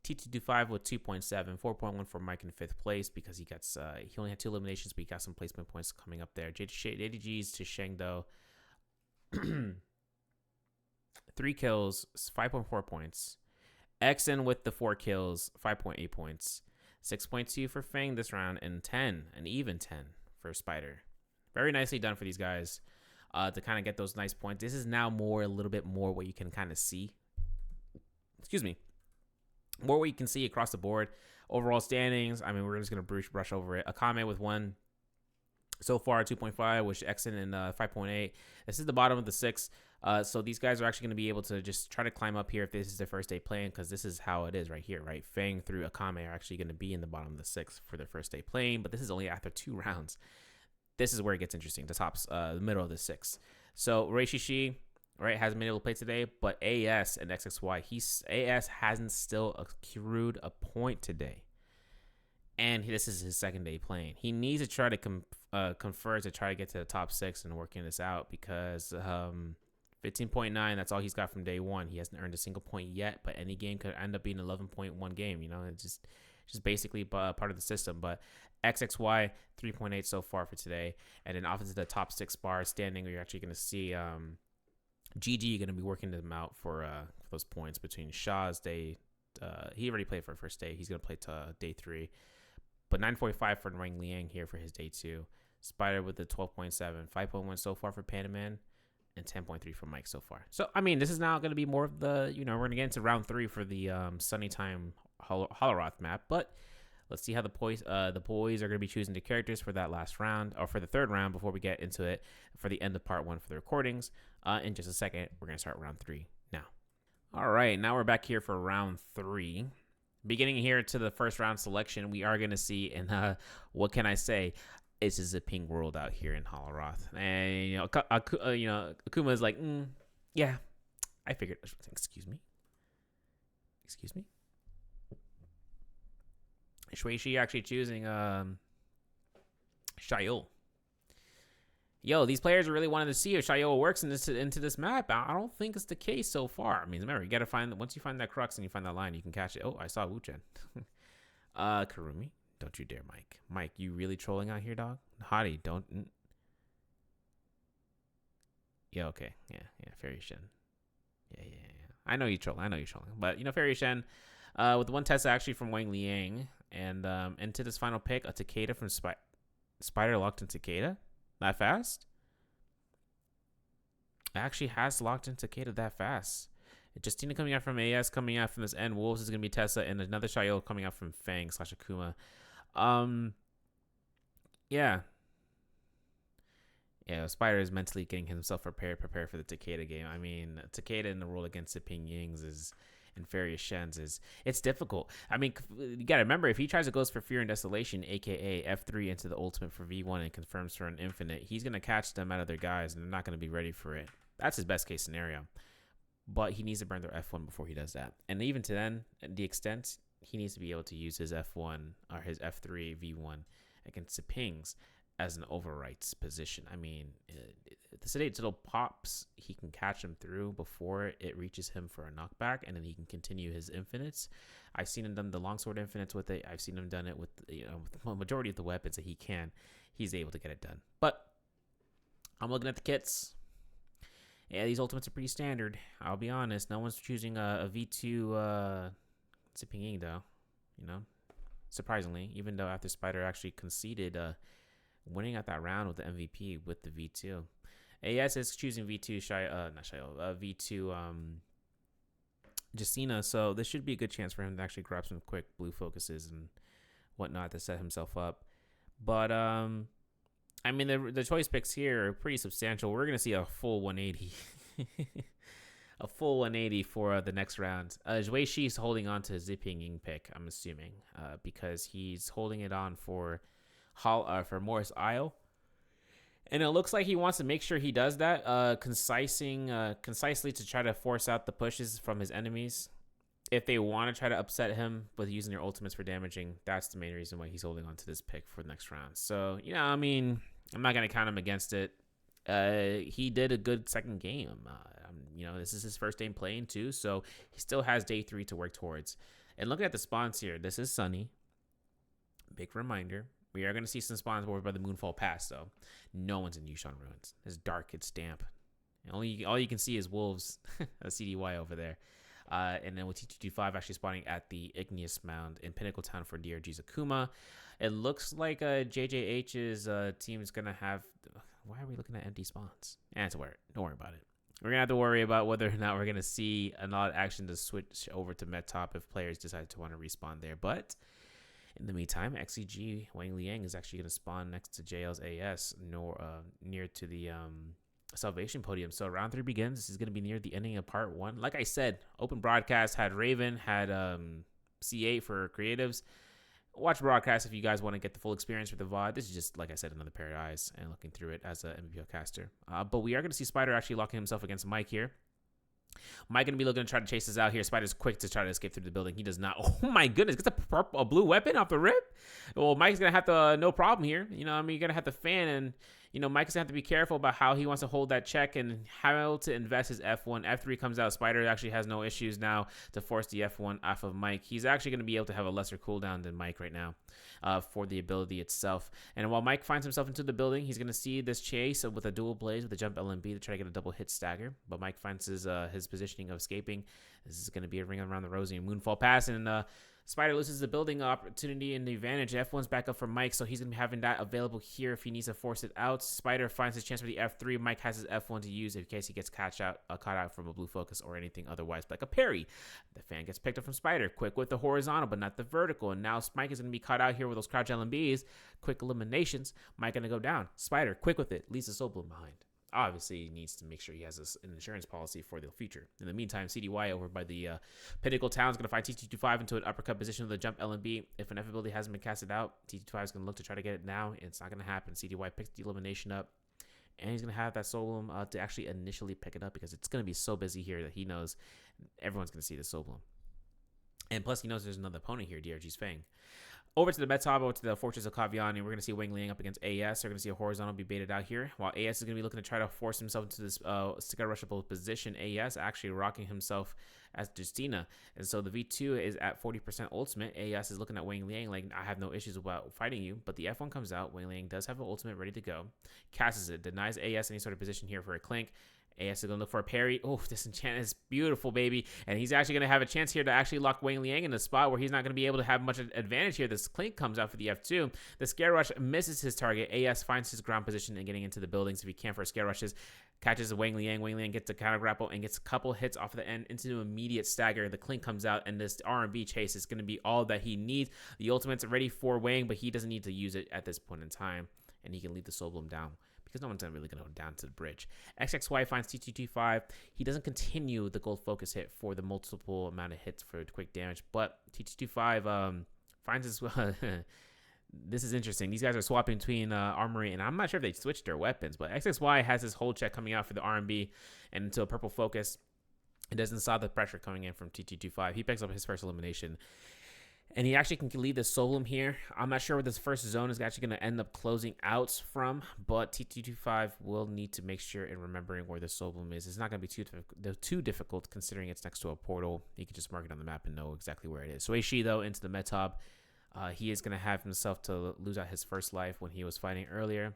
T225 with 2.7, 4.1 for Mike in 5th place because he only had 2 eliminations, but he got some placement points coming up there. JDG's to Sheng though, 3 kills, 5.4 points. Xen with the 4 kills, 5.8 points. 6.2 for Fang this round, and 10, an even 10 for Spider. Very nicely done for these guys to kind of get those nice points. This is now a little bit more what you can kind of see. Excuse me. More what you can see across the board. Overall standings, I mean, we're just going to brush over it. Akame with 1 so far, 2.5, which Exen and 5.8. This is the bottom of the 6. So these guys are actually going to be able to just try to climb up here if this is their first day playing, because this is how it is right here, right? Fang through Akame are actually going to be in the bottom of the 6 for their first day playing, but this is only after 2 rounds. This is where it gets interesting, the middle of the 6. So Reishishi, right, hasn't been able to play today, but AS and XXY, AS hasn't still accrued a point today, and this is his second day playing. He needs to try to confer to try to get to the top 6 and working this out, because 15.9, that's all he's got from day 1. He hasn't earned a single point yet, but any game could end up being an 11.1 game. It's just basically part of the system. But XXY 3.8 so far for today, and then off into the top 6 bar standing, you're actually going to see GG going to be working them out for those points between Shaw's day. He already played for first day. He's going to play to day 3. But 9.5 for Wang Liang here for his day 2. Spider with the 12.7. 5.1 so far for Panda Man. And 10.3 for Mike so far. So, I mean, this is now going to be more of the, we're going to get into round 3 for the Sunny Time Holoroth map. But let's see how the boys are going to be choosing the characters for that last round, or for the 3rd round, before we get into it for the end of part 1 for the recordings. In just a second, we're going to start round 3 now. All right, now we're back here for round 3. Beginning here to the first round selection, we are going to see, and what can I say? This is a pink world out here in Holoroth. And, Akuma is like, yeah, I figured. Excuse me. Shuishi actually choosing Shayol. Yo, these players are really wanting to see if Shayol works into this map. I don't think it's the case so far. I mean, remember, you gotta find, once you find that crux and you find that line, you can catch it. Oh, I saw Wuchen. Karumi, don't you dare, Mike. Mike, you really trolling out here, dog? Hottie, don't. Yeah, okay. Yeah, Fairy Shen. Yeah. I know you trolling. But, Fairy Shen, with one Tessa actually from Wang Liang, and into this final pick, a Takeda from Spider locked in Takeda that fast. It actually has locked in Takeda that fast. Justina coming out from AS, coming out from this end. Wolves is going to be Tessa, and another Shayol coming out from Fang / Akuma. Yeah. Yeah, Spider is mentally getting himself prepared for the Takeda game. I mean, Takeda in the role against the Ping Yings and Farius Shen's it's difficult. I mean, you got to remember, if he tries to go for Fear and Desolation, aka F3 into the ultimate for V1 and confirms for an infinite, he's going to catch them out of their guys and they're not going to be ready for it. That's his best case scenario. But he needs to burn their F1 before he does that. And even to then, the extent, he needs to be able to use his F1 or his F3 V1 against the pings as an overwrites position. I mean, the sedate little pops, he can catch him through before it reaches him for a knockback, and then he can continue his infinites. I've seen him done the longsword infinites with it. I've seen him done it with, with the majority of the weapons that he's able to get it done. But I'm looking at the kits. Yeah, these ultimates are pretty standard. I'll be honest. No one's choosing a V2 Zipping Ying, though. Surprisingly, even though after Spider actually conceded winning at that round with the MVP with the V2. AS is choosing V2 V2 Justina, so this should be a good chance for him to actually grab some quick blue focuses and whatnot to set himself up. But I mean, the choice picks here are pretty substantial. We're gonna see a full 180. A full 180 for the next round. Zhui Shi's holding on to Zipping Ying pick, I'm assuming, because he's holding it on for Morris Isle. And it looks like he wants to make sure he does that, concisely to try to force out the pushes from his enemies. If they want to try to upset him with using their ultimates for damaging, that's the main reason why he's holding on to this pick for the next round. So, I mean, I'm not going to count him against it. He did a good second game. This is his first game playing too, so he still has day 3 to work towards. And looking at the spawns here, this is sunny. Big reminder. We are going to see some spawns over by the Moonfall Pass, though. No one's in Yushan Ruins. It's dark. It's damp. All you can see is wolves, a CDY over there. And then with T225 actually spawning at the Igneous Mound in Pinnacle Town for DRG's Akuma. It looks like JJH's team is going to have... Why are we looking at empty spawns? Don't worry about it. We're going to have to worry about whether or not we're going to see a lot of action to switch over to Met Top if players decide to want to respawn there. But in the meantime, XCG Wang Liang is actually going to spawn next to JL's AS near to the Salvation Podium. So round 3 begins. This is going to be near the ending of part 1. Like I said, open broadcast had Raven, had C8 for creatives. Watch broadcast if you guys want to get the full experience with the VOD. This is just, like I said, another pair of eyes and looking through it as an NBPL caster. But we are going to see Spider actually locking himself against Mike here. Mike going to be looking to try to chase this out here. Spider's quick to try to escape through the building. He does not. Oh, my goodness. Gets a blue weapon off the rip. Well, Mike's going to have to, no problem here. You're going to have to fan, and, Mike's going to have to be careful about how he wants to hold that check and how to invest his F1. F3 comes out. Spider actually has no issues now to force the F1 off of Mike. He's actually going to be able to have a lesser cooldown than Mike right now for the ability itself. And while Mike finds himself into the building, he's going to see this chase with a dual blaze with a jump LMB to try to get a double hit stagger. But Mike finds his positioning of escaping. This is going to be a ring around the rosy and Moonfall Pass, and Spider loses the building opportunity and the advantage. F1's back up for Mike, so he's going to be having that available here if he needs to force it out. Spider finds his chance for the F3. Mike has his F1 to use in case he gets caught out from a blue focus or anything otherwise, like a parry. The fan gets picked up from Spider. Quick with the horizontal, but not the vertical. And now Mike is going to be caught out here with those crouch LMBs. Quick eliminations. Mike going to go down. Spider, quick with it. Leaves the Soul Bloom behind. Obviously, he needs to make sure he has an insurance policy for the future. In the meantime, CDY over by the Pinnacle Town is going to find T225 into an uppercut position with a jump LMB. If an F ability hasn't been casted out, T225 is going to look to try to get it now. It's not going to happen. CDY picks the elimination up, and he's going to have that Soul Bloom to actually initially pick it up because it's going to be so busy here that he knows everyone's going to see the Soul Bloom. And plus, he knows there's another opponent here, DRG's Fang. Over to the med top, over to the Fortress of Kaviani, we're going to see Wang Liang up against AS. We're going to see a horizontal be baited out here, while AS is going to be looking to try to force himself into this Cigar Rushable position. AS actually rocking himself as Justina. And so the V2 is at 40% ultimate. AS is looking at Wang Liang like, I have no issues about fighting you. But the F1 comes out. Wang Liang does have an ultimate ready to go. Casts it, denies AS any sort of position here for a clink. AS is going to look for a parry. Oh, Disenchant is beautiful, baby. And he's actually going to have a chance here to actually lock Wang Liang in a spot where he's not going to be able to have much advantage here. This clink comes out for the F2. The Scare Rush misses his target. AS finds his ground position and getting into the buildings if he can for Scare Rushes. Catches Wang Liang. Wang Liang gets a counter grapple and gets a couple hits off the end into an immediate stagger. The clink comes out, and this R&B chase is going to be all that he needs. The ultimate's ready for Wang, but he doesn't need to use it at this point in time, and he can leave the Soul Bloom down, because no one's really going to go down to the bridge. XXY finds T225. He doesn't continue the gold focus hit for the multiple amount of hits for quick damage, but T225 finds his... This is interesting. These guys are swapping between armory, and I'm not sure if they switched their weapons, but XXY has his hold check coming out for the R&B and into a purple focus. It doesn't stop the pressure coming in from T225. He picks up his first elimination. And he actually can lead the Soul Bloom here. I'm not sure where this first zone is actually going to end up closing out from, but T225 will need to make sure in remembering where the Soul Bloom is. It's not going to be too difficult considering it's next to a portal. You can just mark it on the map and know exactly where it is. Suishi, though, into the Metop. He is going to have himself to lose out his first life when he was fighting earlier.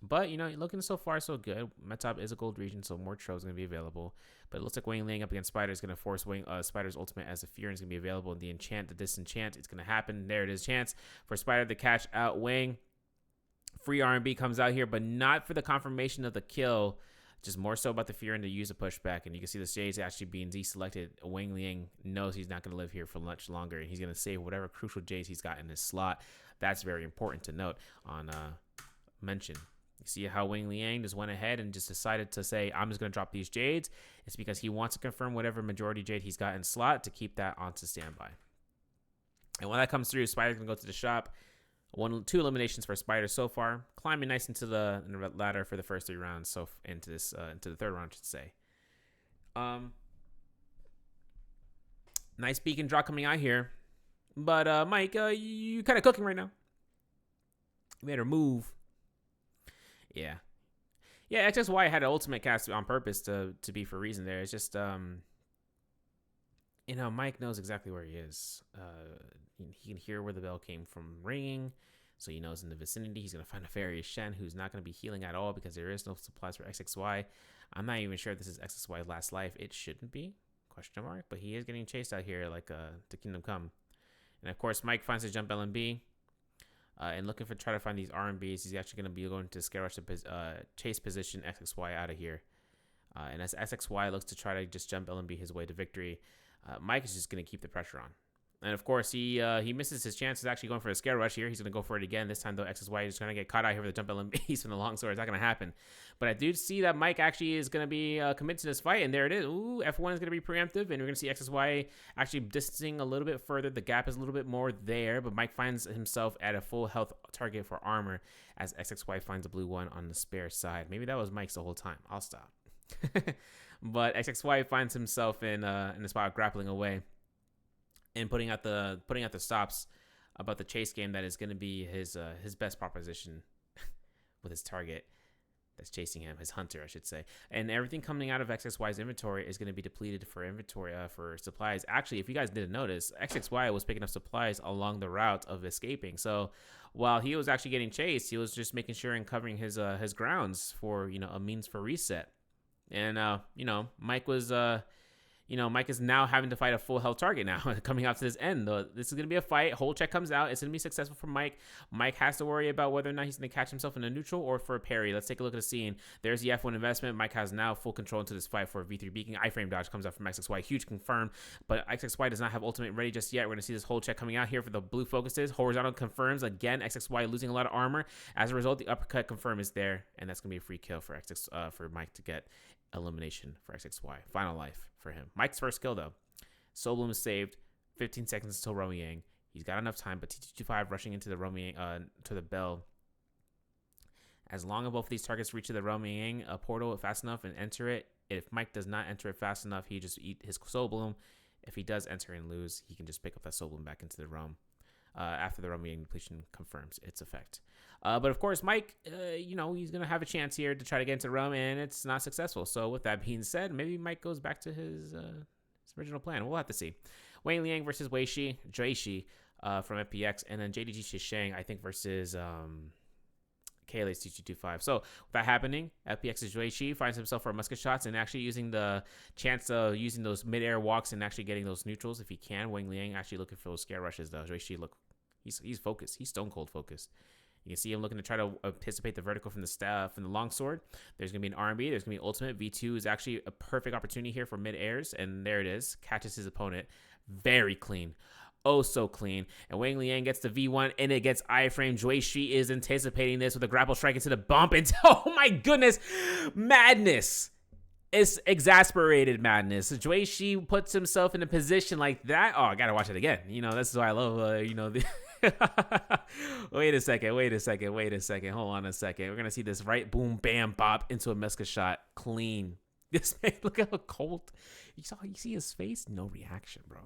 But, you know, looking so far so good. Metop is a gold region, so more tropes going to be available. But it looks like Wang Liang up against Spider is going to force Spider's ultimate as the Fury is going to be available. And the enchant, the disenchant, it's going to happen. There it is. Chance for Spider to catch out Wang. Free R&B comes out here, but not for the confirmation of the kill. Just more so about the Fury and to use a pushback. And you can see the Shades actually being deselected. Wang Liang knows he's not going to live here for much longer. And he's going to save whatever crucial J's he's got in his slot. That's very important to note on mention. You see how Wang Liang just went ahead and just decided to say, I'm just going to drop these Jades. It's because he wants to confirm whatever majority Jade he's got in slot to keep that onto standby. And when that comes through, Spider's going to go to the shop. 2 eliminations for Spider so far. Climbing nice into the ladder for the first 3 rounds. So into the 3rd round, I should say. Nice beacon draw coming out here. But Mike, you kind of cooking right now. You made her move. Yeah. Yeah, XXY had an ultimate cast on purpose to be for a reason there. It's just, you know, Mike knows exactly where he is. He can hear where the bell came from ringing, so he knows in the vicinity. He's going to find a Farius Shen who's not going to be healing at all because there is no supplies for XXY. I'm not even sure if this is XXY's last life. It shouldn't be, question mark, but he is getting chased out here like to Kingdom Come. And, of course, Mike finds his jump LMB. And looking for try to find these R&Bs. He's actually going to be going to Scare Rush to chase position XXY out of here. And as XXY looks to try to just jump LMB his way to victory, Mike is just going to keep the pressure on. And of course, he misses his chances actually going for a Scare Rush here. He's going to go for it again. This time, though, XXY is going to get caught out here with the jump LMBs from the longsword. It's not going to happen. But I do see that Mike actually is going to be committed to this fight. And there it is. Ooh, F1 is going to be preemptive. And we're going to see XXY actually distancing a little bit further. The gap is a little bit more there. But Mike finds himself at a full health target for armor as XXY finds a blue one on the spare side. Maybe that was Mike's the whole time. I'll stop. But XXY finds himself in the spot grappling away. And putting out the stops about the chase game that is going to be his best proposition with his target that's chasing him, his hunter, I should say. And everything coming out of XXY's inventory is going to be depleted for inventory for supplies. Actually, if you guys didn't notice, XXY was picking up supplies along the route of escaping. So while he was actually getting chased, he was just making sure and covering his grounds for a means for reset. And Mike was. Mike is now having to fight a full health target now coming out to this end. This is going to be a fight. Hold check comes out. It's going to be successful for Mike. Mike has to worry about whether or not he's going to catch himself in a neutral or for a parry. Let's take a look at the scene. There's the F1 investment. Mike has now full control into this fight for a V3 beacon. Iframe dodge comes out from XXY. Huge confirm. But XXY does not have ultimate ready just yet. We're going to see this hold check coming out here for the blue focuses. Horizontal confirms. Again, XXY losing a lot of armor. As a result, the uppercut confirm is there. And that's going to be a free kill for Mike to get elimination for XXY. Final life for him. Mike's first kill, though. Soul Bloom is saved. 15 seconds until Romiang. He's got enough time, but T225 rushing into the Romiang, to the bell. As long as both of these targets reach the Romiang portal fast enough and enter it, if Mike does not enter it fast enough, he just eat his Soul Bloom. If he does enter and lose, he can just pick up that Soul Bloom back into the realm. after the Romulan depletion confirms its effect. But of course, Mike, he's going to have a chance here to try to get into Rome, and it's not successful. So with that being said, maybe Mike goes back to his original plan. We'll have to see. Wang Liang versus Wei Shi, from FPX, and then JDG Shishang, I think, versus KLA's T225. So with that happening, FPX's Wei Shi finds himself for musket shots and actually using the chance of using those mid-air walks and actually getting those neutrals if he can. Wang Liang actually looking for those scare rushes, though. Wei Shi, he's focused. He's stone cold focused. You can see him looking to try to anticipate the vertical from the longsword. There's going to be an R&B. There's going to be ultimate. V2 is actually a perfect opportunity here for mid-airs, and there it is. Catches his opponent. Very clean. Oh, so clean. And Wang Liang gets the V1, and it gets iframe. Jui Shi is anticipating this with a grapple strike into the bump. And oh my goodness, madness. It's exasperated madness. Jui Shi puts himself in a position like that. Oh, I gotta watch it again. This is why I love, Wait a second. Hold on a second. We're gonna see this right boom, bam, bop into a Meska shot. Clean. This man, look how cold. You see his face? No reaction, bro.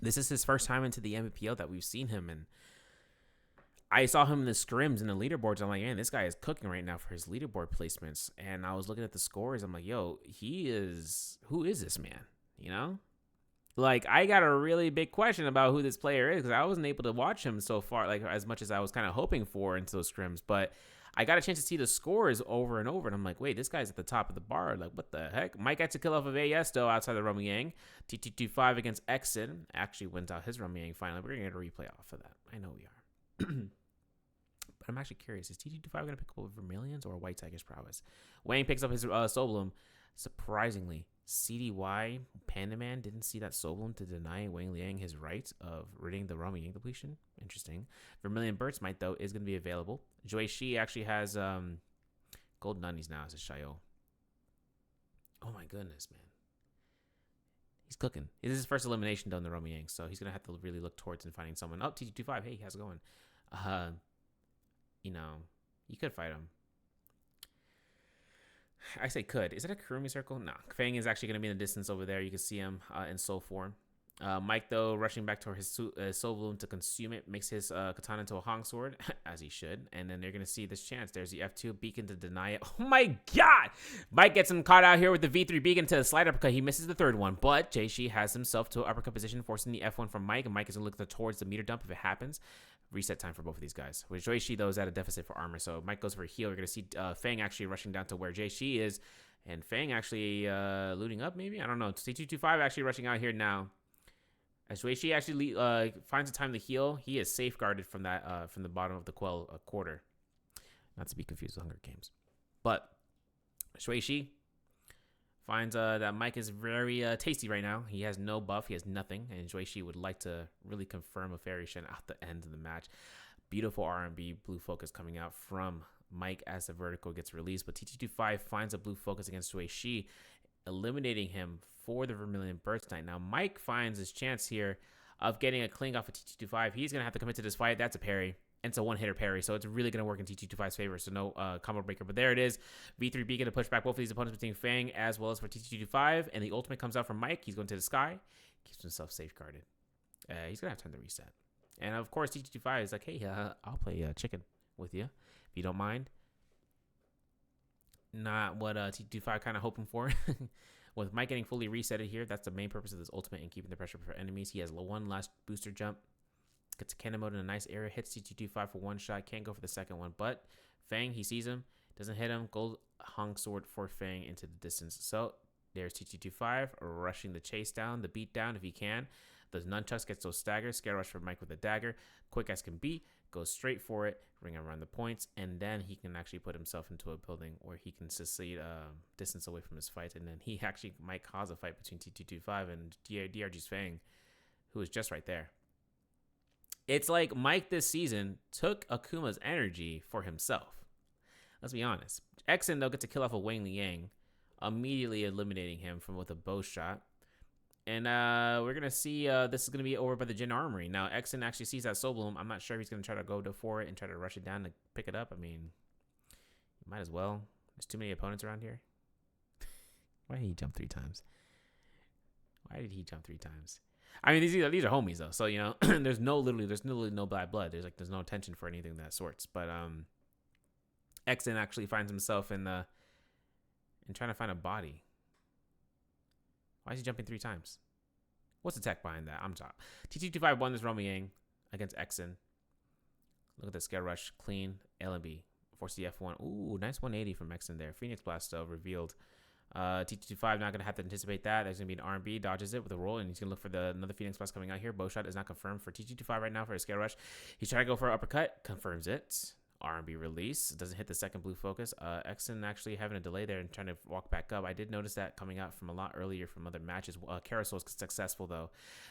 This is his first time into the NBPL that we've seen him, and I saw him in the scrims and the leaderboards. I'm like, man, this guy is cooking right now for his leaderboard placements. And I was looking at the scores. I'm like, yo, who is this man? Like, I got a really big question about who this player is because I wasn't able to watch him so far, like, as much as I was kind of hoping for into those scrims. But I got a chance to see the scores over and over, and I'm like, wait, this guy's at the top of the bar. Like, what the heck? Mike gets a kill off of AS, though, outside of Romuang. T225 against Exin actually wins out his Romuang finally. We're going to get a replay off of that. I know we are. But I'm actually curious. Is T225 going to pick up Vermilions or White Tiger's prowess? Wang picks up his Soulbloom. Surprisingly, CDY Panda Man didn't see that Soulbloom to deny Wang Liang his right of ridding the Romuang depletion. Interesting. Vermilion Burst Might, though, is going to be available. Jui Shi actually has Gold Nunnies now as a Shayo. Oh my goodness, man. He's cooking. This is his first elimination done the Romuang, so he's going to have to really look towards and finding someone. Oh, T225. Hey, how's it going? You could fight him. I say could. Is it a Kurumi circle? No. Fang is actually going to be in the distance over there. You can see him in soul form. Mike, though, rushing back to his soul bloom to consume it, makes his katana into a Hong sword, as he should. And then they're going to see this chance. There's the F2 beacon to deny it. Oh my god! Mike gets him caught out here with the V3 beacon to the slide uppercut. He misses the third one, but Jaishi has himself to an uppercut position, forcing the F1 from Mike. And Mike is going to look towards the meter dump if it happens. Reset time for both of these guys. With Jaishi, though, is at a deficit for armor. So Mike goes for a heal. You're going to see Fang actually rushing down to where Jaishi is. And Fang actually looting up, maybe? I don't know. C225 actually rushing out here now. As Wei-Shi actually finds the time to heal, he is safeguarded from that from the bottom of the Quell quarter. Not to be confused with Hunger Games. But Wei-Shi finds that Mike is very tasty right now. He has no buff. He has nothing. And Wei-Shi would like to really confirm a Fairy Shen at the end of the match. Beautiful R&B blue focus coming out from Mike as the vertical gets released. But T225 finds a blue focus against Wei-Shi, eliminating him for the Vermilion Burst Knight. Now, Mike finds his chance here of getting a cling off of T225. He's going to have to commit to this fight. That's a parry. And it's a one-hitter parry, so it's really going to work in T225's favor, so no combo breaker. But there it is. V3 beacon to push back both of these opponents between Fang as well as for T225. And the ultimate comes out from Mike. He's going to the sky. Keeps himself safeguarded. He's going to have time to reset. And, of course, T225 is like, hey, I'll play chicken with you if you don't mind. Not what T225 kind of hoping for. With Mike getting fully resetted here, that's the main purpose of this ultimate and keeping the pressure for enemies. He has one last booster jump. Gets a cannon mode in a nice area. Hits T225 for one shot. Can't go for the second one. But Fang, he sees him. Doesn't hit him. Gold Hong Sword for Fang into the distance. So there's T225 rushing the chase down, the beat down if he can. The nunchucks gets those staggers. Scare rush for Mike with a dagger. Quick as can be. Goes straight for it. Ring around the points. And then he can actually put himself into a building where he can succeed distance away from his fight. And then he actually might cause a fight between T225 and DRG's Fang, who is just right there. It's like Mike this season took Akuma's energy for himself. Let's be honest. Exen, though, gets a kill off of Wang Liang, immediately eliminating him from with a bow shot. And we're going to see this is going to be over by the Jin Armory. Now, Exen actually sees that Soul Bloom. I'm not sure if he's going to try to go for it and try to rush it down to pick it up. I mean, you might as well. There's too many opponents around here. Why did he jump 3 times? Why did he jump 3 times? I mean, these are homies though, so you know, there's literally no bad blood. There's no attention for anything of that sorts. But Exon actually finds himself in trying to find a body. Why is he jumping 3 times? What's the tech behind that? I'm sorry. T225 won this Romy Yang against Exon. Look at the scale rush, clean LB. Force the F1. Ooh, nice 180 from Exon there. Phoenix Blast though revealed. T225 not gonna have to anticipate that. There's gonna be an R&B, dodges it with a roll, and he's gonna look for another Phoenix Blast coming out here. Bow shot is not confirmed for T225 right now for a scale rush. He's trying to go for an uppercut, confirms it. R&B release doesn't hit the second blue focus. Exon actually having a delay there and trying to walk back up. I did notice that coming out from a lot earlier from other matches. Carousel is successful though.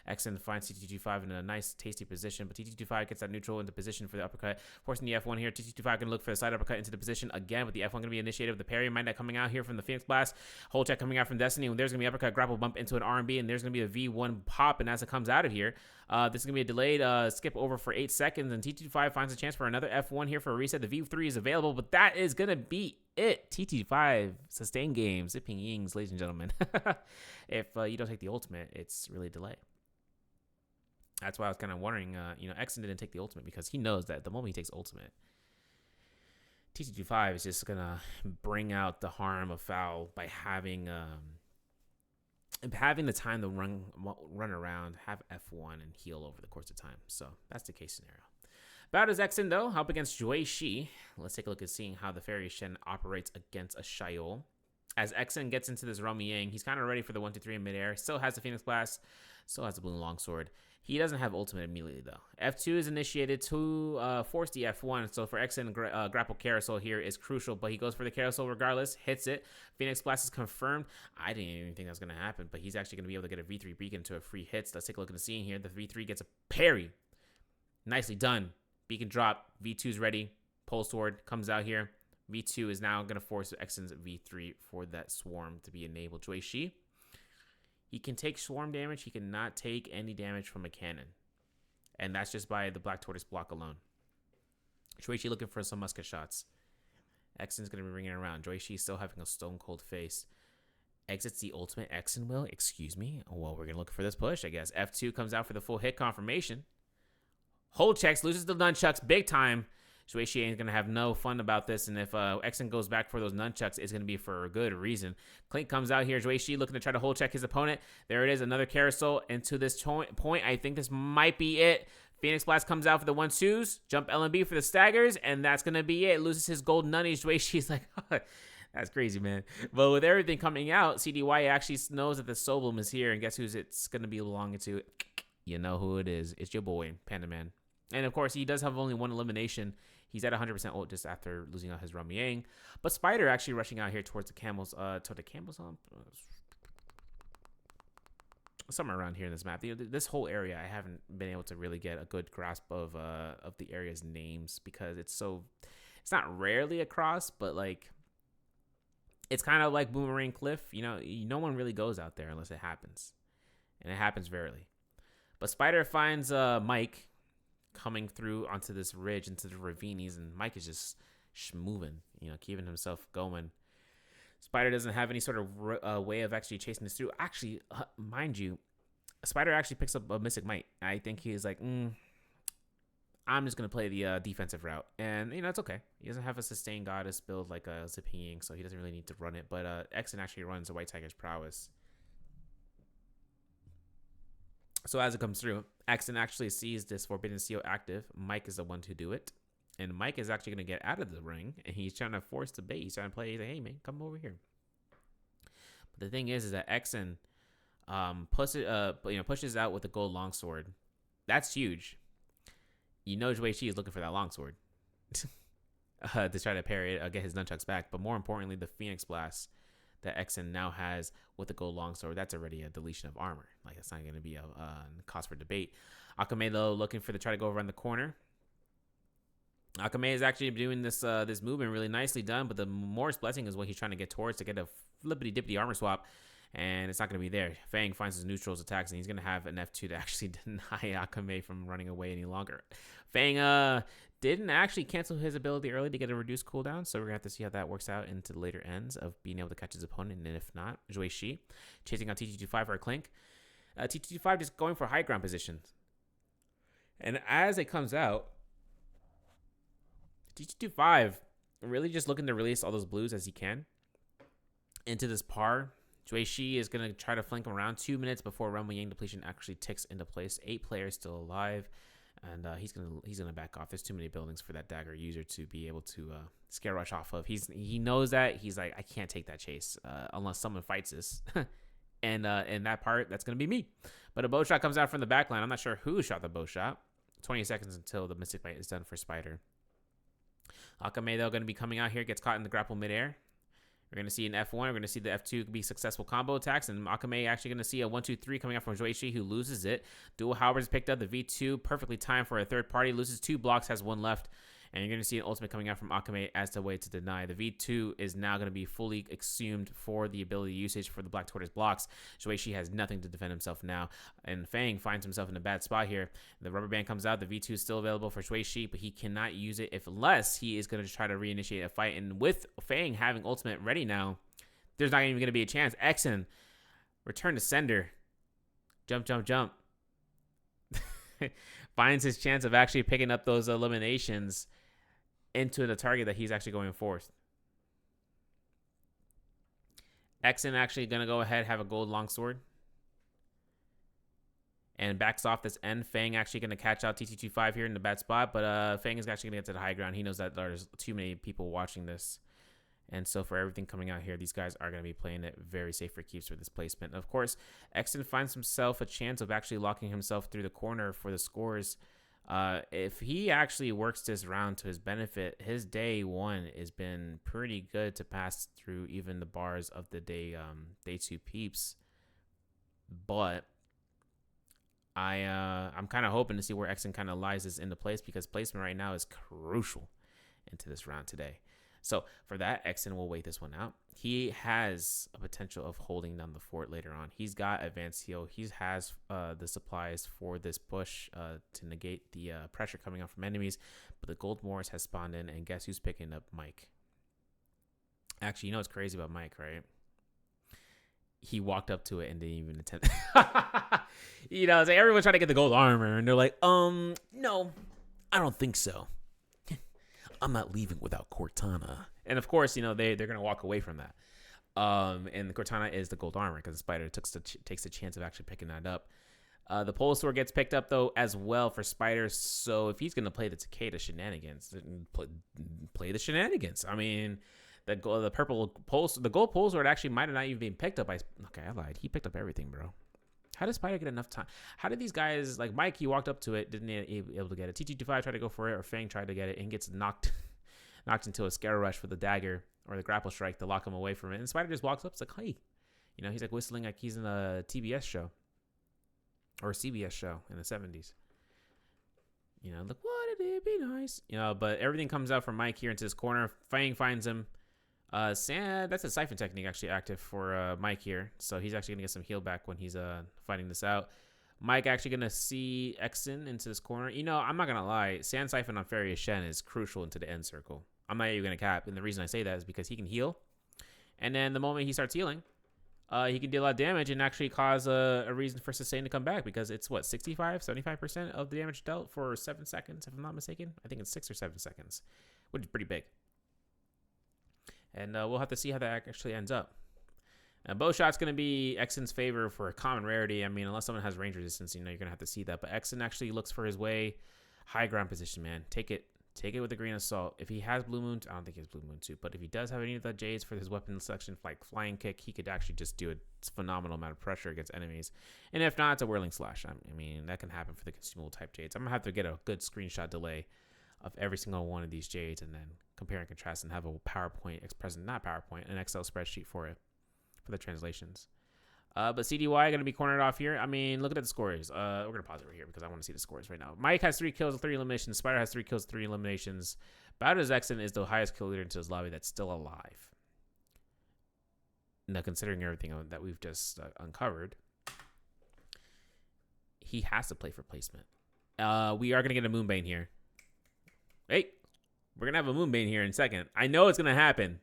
Exon finds T225 in a nice tasty position, but T225 gets that neutral into position for the uppercut, forcing the F1 here. T225 gonna look for the side uppercut into the position again, with the F1 gonna be initiated with the parry. Mind that coming out here from the Phoenix Blast. Hold check coming out from Destiny, and there's gonna be uppercut grapple bump into an R&B, and there's gonna be a V1 pop, and as it comes out of here, this is going to be a delayed skip over for 8 seconds, and T225 finds a chance for another F1 here for a reset. The V3 is available, but that is going to be it. T225 sustain game, zipping yings, ladies and gentlemen. If you don't take the ultimate, it's really a delay. That's why I was kind of wondering, Exon didn't take the ultimate because he knows that the moment he takes ultimate, T225 is just going to bring out the harm of foul by having the time to run around, have F1, and heal over the course of time. So that's the case scenario. Bout is Exon, though, up against Jui Shi. Let's take a look at seeing how the Fairy Shen operates against a Shiol. As Exon gets into this Romy Yang, he's kind of ready for the 1-2-3 in midair. Still has the Phoenix Blast. Still has the Blue Longsword. He doesn't have ultimate immediately, though. F2 is initiated to force the F1. So for Exon, grapple carousel here is crucial, but he goes for the carousel regardless, hits it. Phoenix Blast is confirmed. I didn't even think that was going to happen, but he's actually going to be able to get a V3 beacon to a free hits. Let's take a look at the scene here. The V3 gets a parry. Nicely done. Beacon drop. V2 is ready. Pole sword comes out here. V2 is now going to force Exon's V3 for that swarm to be enabled. Jui Shi, he can take swarm damage. He cannot take any damage from a cannon. And that's just by the Black Tortoise block alone. Jui Shi looking for some musket shots. Exon's going to be ringing around. Jui Shi still having a stone cold face. Exits the ultimate. Exon will. Excuse me. Well, we're going to look for this push, I guess. F2 comes out for the full hit confirmation. Hold checks. Loses the nunchucks big time. Jui Shi ain't going to have no fun about this, and if Exon goes back for those nunchucks, it's going to be for a good reason. Clink comes out here. Jui Shi looking to try to hold check his opponent. There it is, another carousel into this point. I think this might be it. Phoenix Blast comes out for the 1-2s. Jump LMB for the staggers, and that's going to be it. Loses his gold nunnies. Jui Shi's like, that's crazy, man. But with everything coming out, CDY actually knows that the Soul Bloom is here, and guess who's it's going to be belonging to? You know who it is. It's your boy, Panda Man. And, of course, he does have only one elimination. He's at 100% ult just after losing out his Romy Yang. But Spider actually rushing out here towards the Camels. Somewhere around here in this map. This whole area, I haven't been able to really get a good grasp of the area's names because it's not rarely across, but, like, it's kind of like Boomerang Cliff. You know, no one really goes out there unless it happens. And it happens rarely. But Spider finds Mike coming through onto this ridge, into the ravines, and Mike is just moving, keeping himself going. Spider doesn't have any sort of way of actually chasing this through. Actually, mind you, Spider actually picks up a Mystic Might. I think he's like, I'm just going to play the defensive route. And, it's okay. He doesn't have a sustained goddess build like a Zipping, so he doesn't really need to run it. But Exon actually runs a White Tiger's prowess. So as it comes through, Exon actually sees this Forbidden Seal active. Mike is the one to do it. And Mike is actually going to get out of the ring. And he's trying to force the bait. He's trying to play. He's like, hey, man, come over here. But the thing is that Exon pushes out with the gold longsword. That's huge. Jui Shi is looking for that longsword. To try to parry it, get his nunchucks back. But more importantly, the Phoenix Blast that Exon now has with the gold longsword, that's already a deletion of armor. Like, that's not going to be a cause for debate. Akame, though, looking for the try to go around the corner. Akame is actually doing this movement really nicely done, but the Morris Blessing is what he's trying to get towards to get a flippity-dippity armor swap, and it's not going to be there. Fang finds his neutrals attacks, and he's going to have an F2 to actually deny Akame from running away any longer. Fang didn't actually cancel his ability early to get a reduced cooldown, so we're going to have to see how that works out into the later ends of being able to catch his opponent, and if not, Jui Shi chasing on T225 for a Clink. T225 just going for high ground positions. And as it comes out, T225 really just looking to release all those blues as he can into this par. Jue Shi is going to try to flank him around 2 minutes before Rumble Yang depletion actually ticks into place. 8 players still alive, and he's gonna back off. There's too many buildings for that dagger user to be able to scare rush off of. He knows that. He's like, I can't take that chase unless someone fights this. And in that part, that's going to be me. But a bow shot comes out from the back line. I'm not sure who shot the bow shot. 20 seconds until the Mystic Bite is done for Spider. Akame, though, going to be coming out here. Gets caught in the grapple midair. We're going to see an F1. We're going to see the F2 be successful combo attacks. And Akame actually going to see a 1-2-3 coming out from Joichi, who loses it. Dual Halberds picked up the V2. Perfectly timed for a third party. Loses 2 blocks, has 1 left. And you're going to see an ultimate coming out from Akame as the way to deny. The V2 is now going to be fully exhumed for the ability usage for the Black Tortoise blocks. Shueisha has nothing to defend himself now. And Fang finds himself in a bad spot here. The rubber band comes out. The V2 is still available for Shueisha, but he cannot use it unless he is going to try to reinitiate a fight. And with Fang having ultimate ready now, there's not even going to be a chance. Exen, return to sender. Jump, jump, jump. Finds his chance of actually picking up those eliminations into the target that he's actually going for. Exen actually going to go ahead, have a gold longsword. And backs off this end. Fang actually going to catch out TT25 here in the bad spot. But Fang is actually going to get to the high ground. He knows that there's too many people watching this. And so for everything coming out here, these guys are going to be playing it very safe for keeps for this placement. Of course, Exen finds himself a chance of actually locking himself through the corner for the scores. If he actually works this round to his benefit, his day 1 has been pretty good to pass through even the bars of the day 2 peeps. But I'm kind of hoping to see where Exen kind of lies this into place, because placement right now is crucial into this round today. So for that, Exen will wait this one out. He has a potential of holding down the fort later on. He's got advanced heal. He has the supplies for this push to negate the pressure coming out from enemies. But the Gold Morris has spawned in, and guess who's picking up Mike? Actually, you know what's crazy about Mike, right? He walked up to it and didn't even attempt. You know, it's like everyone's trying to get the gold armor, and they're like, no, I don't think so. I'm not leaving without Cortana. And of course, you know, they're going to walk away from that. And the Cortana is the gold armor, because the Spider takes the chance of actually picking that up. The Pole Sword gets picked up, though, as well for Spider. So if he's going to play the Takeda shenanigans, play the shenanigans. I mean, the gold Pole Sword actually might have not even been picked up by... Okay, I lied. He picked up everything, bro. How does Spider get enough time? How did these guys, like Mike, he walked up to it, didn't able to get it. TT25 tried to go for it, or Fang tried to get it, and gets knocked into a scare rush for the dagger or the grapple strike to lock him away from it. And Spider just walks up, it's like, hey. You know, he's like whistling like he's in a TBS show or a CBS show in the 70s. You know, like, wouldn't it be nice? You know, but everything comes out from Mike here into this corner. Fang finds him. That's a siphon technique actually active for Mike here, so he's actually gonna get some heal back when he's fighting this out. Mike actually gonna see Exen into this corner. You know, I'm not gonna lie, Sand Siphon on Farius Shen is crucial into the end circle. I'm not even gonna cap, and the reason I say that is because he can heal, and then the moment he starts healing, he can deal a lot of damage and actually cause a reason for Sustain to come back, because it's what, 75% of the damage dealt for 7 seconds, if I'm not mistaken. I think it's 6 or 7 seconds, which is pretty big. And we'll have to see how that actually ends up. Bow shot's going to be Exen's favor for a common rarity. I mean, unless someone has range resistance, you know, you're going to have to see that. But Exen actually looks for his way. High ground position, man. Take it with a grain of salt. If he has Blue Moon, I don't think he has Blue Moon too. But if he does have any of the Jades for his weapon selection, like Flying Kick, he could actually just do a phenomenal amount of pressure against enemies. And if not, it's a Whirling Slash. I mean, that can happen for the consumable type Jades. I'm going to have to get a good screenshot delay of every single one of these Jades and then compare and contrast and have a PowerPoint, an Excel spreadsheet for it, for the translations. But CDY going to be cornered off here. I mean, look at the scores. We're going to pause it right here because I want to see the scores right now. Mike has 3 kills, 3 eliminations. Spider has 3 kills, 3 eliminations. Bowder's Exen is the highest kill leader into his lobby that's still alive. Now, considering everything that we've just uncovered, he has to play for placement. We are going to get a Moonbane here. Hey, we're going to have a Moonbane here in a second. I know it's going to happen.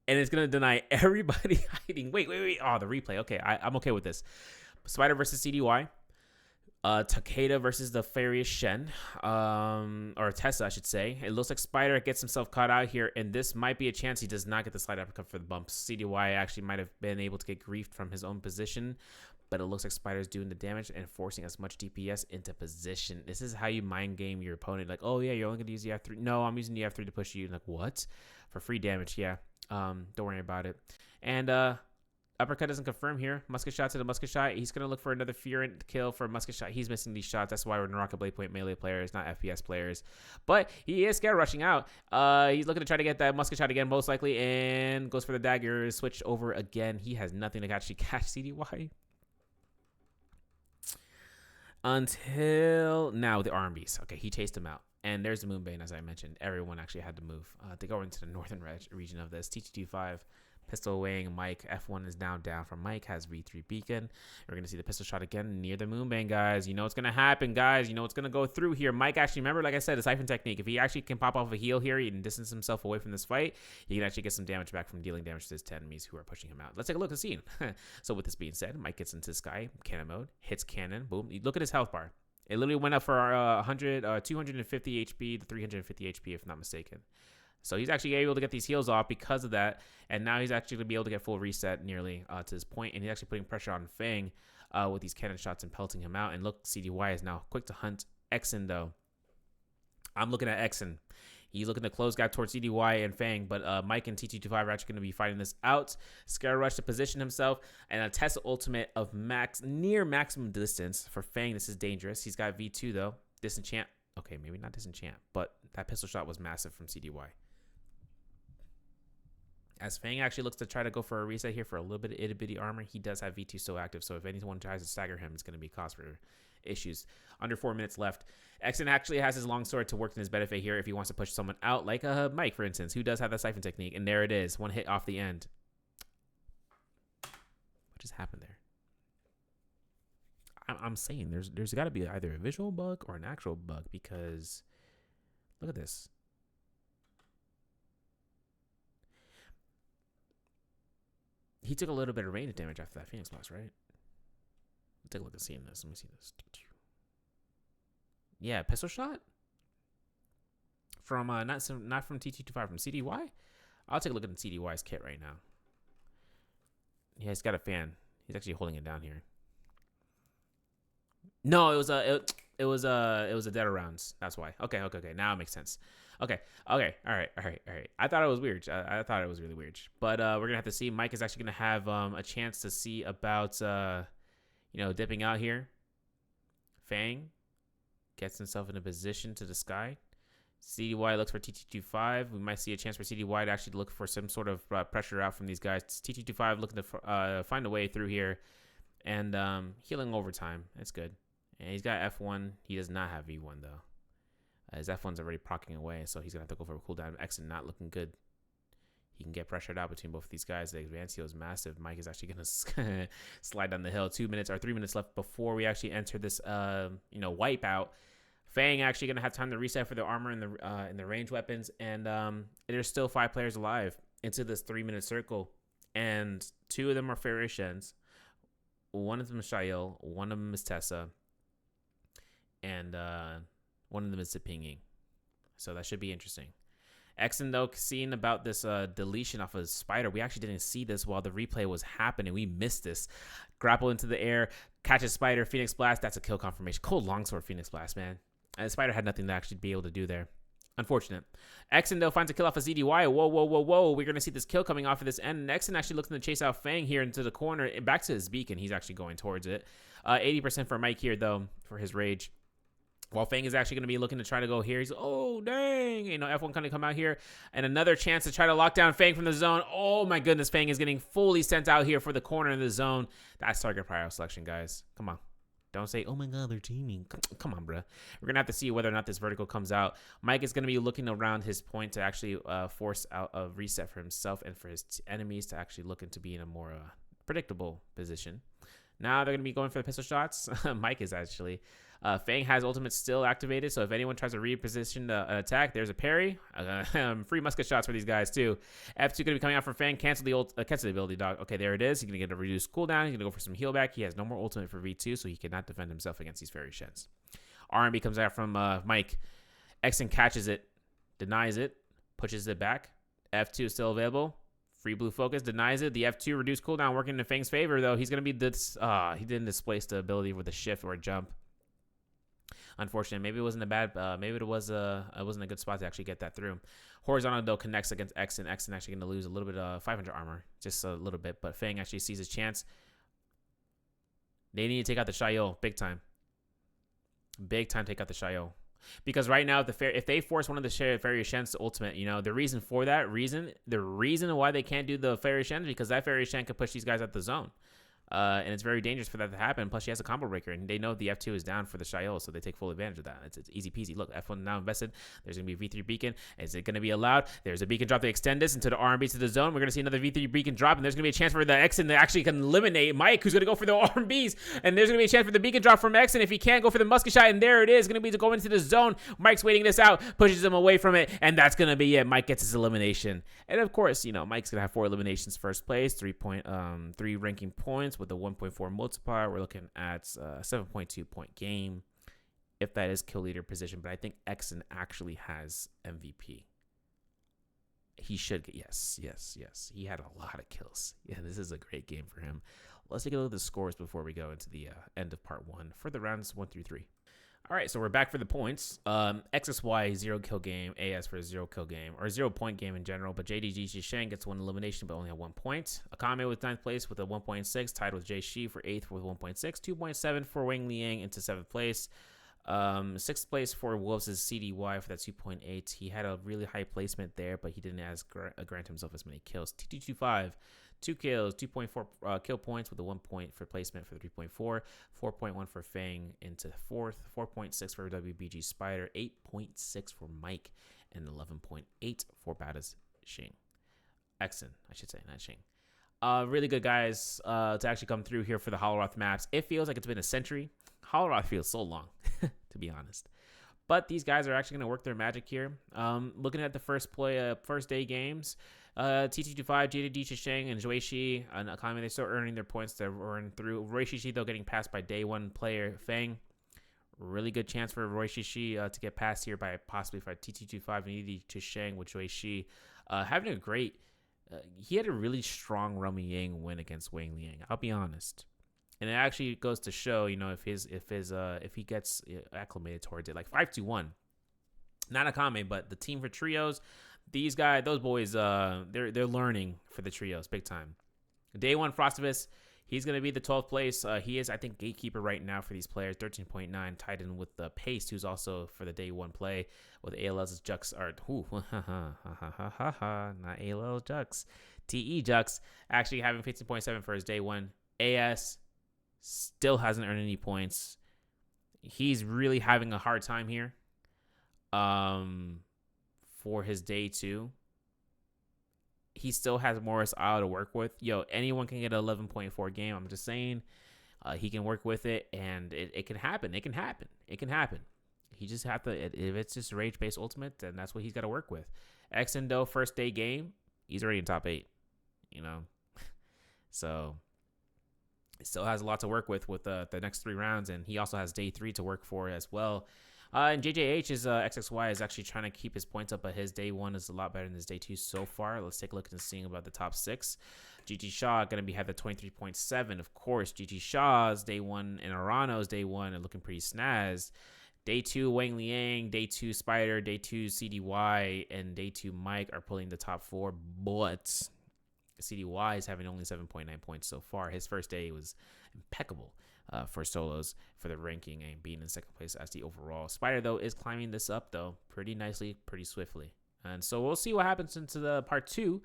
And it's going to deny everybody hiding. Wait. Oh, the replay. Okay, I'm okay with this. Spider versus CDY. Takeda versus the Furious Shen, or Tessa, I should say. It looks like Spider gets himself caught out here, and this might be a chance he does not get the slide uppercut for the bumps. CDY actually might have been able to get griefed from his own position, but it looks like Spider's doing the damage and forcing as much DPS into position. This is how you mind game your opponent. Like, oh yeah, you're only gonna use the F3. No, I'm using the F3 to push you. Like, what? For free damage, yeah. Don't worry about it. And uppercut doesn't confirm here. Musket shot to the musket shot. He's going to look for another Furent kill for a musket shot. He's missing these shots. That's why we're in Rocket Blade Point melee players, not FPS players. But he is scared rushing out. He's looking to try to get that musket shot again, most likely, and goes for the dagger. Switch over again. He has nothing to actually catch CDY. Until now, the RMBs. Okay, he chased him out. And there's the Moonbane, as I mentioned. Everyone actually had to move to go into the northern region of this. TT25. Pistol weighing Mike. F1 is now down from Mike. Has V3 beacon. We're going to see the pistol shot again near the Moonbane, guys. You know what's going to happen, guys. You know what's going to go through here. Mike actually, remember, like I said, the siphon technique. If he actually can pop off a heal here and distance himself away from this fight, he can actually get some damage back from dealing damage to his 10 enemies who are pushing him out. Let's take a look at the scene. So with this being said, Mike gets into Sky cannon mode. Hits cannon. Boom. Look at his health bar. It literally went up for 250 HP to 350 HP, if not mistaken. So he's actually able to get these heals off because of that. And now he's actually going to be able to get full reset nearly to this point. And he's actually putting pressure on Fang with these cannon shots and pelting him out. And look, CDY is now quick to hunt Exen, though. I'm looking at Exen. He's looking to close gap towards CDY and Fang, but Mike and TT25 are actually going to be fighting this out. Scare Rush to position himself, and a Tessa ultimate of near maximum distance for Fang. This is dangerous. He's got V2 though. Disenchant. Okay, maybe not disenchant, but that pistol shot was massive from CDY. As Fang actually looks to try to go for a reset here for a little bit of itty bitty armor, he does have V2 still active, so if anyone tries to stagger him, it's going to be cause for issues. Under 4 minutes left. Exen actually has his longsword to work in his benefit here if he wants to push someone out, like Mike, for instance, who does have that siphon technique. And there it is. One hit off the end. What just happened there? I'm saying there's got to be either a visual bug or an actual bug, because look at this. He took a little bit of range damage after that Phoenix Blast, right? Let's take a look at seeing this. Let me see this. Yeah, pistol shot from not from TT25, from CDY. I'll take a look at CDY's kit right now. Yeah, he's got a fan. He's actually holding it down here. No, it was a dead rounds. That's why. Okay. Now it makes sense. Okay. All right. I thought it was weird. I thought it was really weird. But we're gonna have to see. Mike is actually gonna have a chance to see about dipping out here. Fang gets himself in a position to the sky. CDY looks for TT25. We might see a chance for CDY to actually look for some sort of pressure out from these guys. TT25 looking to find a way through here, and healing overtime. That's good. And he's got F1. He does not have V1 though. His F1's already procking away, so he's gonna have to go for a cooldown. Exen not looking good. He can get pressured out between both of these guys. The advance heal is massive. Mike is actually gonna slide down the hill. 3 minutes left before we actually enter this wipeout. Fang actually gonna have time to reset for the armor and the range weapons, and there's still 5 players alive into this 3-minute circle, and 2 of them are Ferishens. One of them is Shail. One of them is Tessa, and one of them is Zipinging. So that should be interesting. Exen, though, seeing about this deletion off of Spider, we actually didn't see this while the replay was happening. We missed this. Grapple into the air, catches Spider, Phoenix Blast. That's a kill confirmation. Cold longsword Phoenix Blast, man. And Spider had nothing to actually be able to do there. Unfortunate. Exen, though, finds a kill off of ZDY. Whoa. We're going to see this kill coming off of this end. And Exen actually looks to chase out Fang here into the corner. Back to his beacon. He's actually going towards it. 80% for Mike here, though, for his rage. While Fang is actually going to be looking to try to go here. He's, oh, dang. F1 kind of come out here. And another chance to try to lock down Fang from the zone. Oh, my goodness. Fang is getting fully sent out here for the corner of the zone. That's target prior selection, guys. Come on. Don't say, oh, my God, they're teaming. Come on, bro. We're going to have to see whether or not this vertical comes out. Mike is going to be looking around his point to actually force out a reset for himself and for his enemies to actually look into being a more predictable position. Now they're going to be going for the pistol shots. Mike is actually Fang has ultimate still activated, so if anyone tries to reposition an attack, there's a parry. Free musket shots for these guys too. F2 going to be coming out from Fang. Cancel the ability, dog. Okay, there it is. He's going to get a reduced cooldown. He's going to go for some heal back. He has no more ultimate for V2, so he cannot defend himself against these Fairy Shens. R&B comes out from Mike. Exen catches it, denies it, pushes it back. F2 is still available. Free blue focus denies it. The F2 reduced cooldown working in Fang's favor, though. He's going to be this. He didn't displace the ability with a shift or a jump. Unfortunately, maybe it wasn't a bad. Maybe it wasn't a good spot to actually get that through. Horizontal though connects against Exen. Exen actually going to lose a little bit of 500 armor, just a little bit. But Fang actually sees his chance. They need to take out the Shayo big time. Big time take out the Shayo. Because right now, if they force one of the Fairy Shens to ultimate, the reason for that the reason why they can't do the Fairy Shen is because that Fairy Shen could push these guys out the zone. And it's very dangerous for that to happen. Plus, she has a combo breaker, and they know the F2 is down for the Shayo, so they take full advantage of that. It's easy peasy. Look, F1 now invested. There's going to be a V3 beacon. Is it going to be allowed? There's a beacon drop to extend this into the R&B to the zone. We're going to see another V3 beacon drop, and there's going to be a chance for the Exen to actually can eliminate Mike, who's going to go for the R&Bs. And there's going to be a chance for the beacon drop from Exen if he can't go for the musket shot, and there it is. Going to be to go into the zone. Mike's waiting this out, pushes him away from it, and that's going to be it. Mike gets his elimination. And of course, Mike's going to have 4 eliminations first place, 3 ranking points with a 1.4 multiplier. We're looking at 7.2 point game if that is kill leader position, but I think Exen actually has MVP. He should get yes. He had a lot of kills. Yeah, this is a great game for him. Let's take a look at the scores before we go into the end of part 1 for the rounds 1 through 3. All right, so we're back for the points. XSY 0 kill game, AS for a 0 kill game, or 0 point game in general. But JDG Shang gets 1 elimination, but only at 1 point. Akame with 9th place with a 1.6, tied with Jay Shi for 8th with 1.6, 2.7 for Wang Liang into 7th place. 6th place for Wolves is CDY for that 2.8. He had a really high placement there, but he didn't grant himself as many kills. T225. 2 kills, 2.4 kill points with a 1 point for placement for 3.4, 4.1 for Fang into 4th, 4.6 for WBG Spider, 8.6 for Mike, and 11.8 for Bada's Xing. Exen, I should say, not Xing. Really good guys to actually come through here for the Holoroth maps. It feels like it's been a century. Holoroth feels so long, to be honest. But these guys are actually going to work their magic here. Looking at the first day games, TT25, JDD Shang, and Zhuishi and Akame, they start earning their points to earn through. Roy Shishi, though, getting passed by day 1 player Fang. Really good chance for Roy Shishi to get passed here by possibly by TT25 and JDD Shang with Zhuishi. Having a great, he had a really strong Rumi Yang win against Wang Liang. I'll be honest. And it actually goes to show, if he gets acclimated towards it, like 5-1. Not Akame, but the team for trios. These guys, those boys, they're learning for the trios big time. Day 1 Frostivus, he's going to be the 12th place. He is, I think, gatekeeper right now for these players. 13.9, tied in with the Paste, who's also for the day 1 play with ALL's Jux art. Not ALL's Jux. TE Jux actually having 15.7 for his day 1. AS still hasn't earned any points. He's really having a hard time here. For his day 2, he still has Morris Isle to work with. Anyone can get an 11.4 game. I'm just saying, he can work with it, and it can happen. It can happen. He just have to. If it's just rage-based ultimate, then that's what he's got to work with. Exendo first day game, he's already in top 8. So he still has a lot to work with the next 3 rounds, and he also has day 3 to work for as well. And JJH is XXY is actually trying to keep his points up, but his day 1 is a lot better than his day 2 so far. Let's take a look and seeing about the top 6. GG Shaw going to have the 23.7. Of course, GG Shaw's day 1 and Arano's day 1 are looking pretty snaz. Day 2 Wang Liang, day 2 Spider, day 2 CDY, and day 2 Mike are pulling the top 4. But CDY is having only 7.9 points so far. His first day was impeccable. For solos for the ranking and being in 2nd place as the overall. Spider, though, is climbing this up, though, pretty nicely, pretty swiftly. And so we'll see what happens into the part 2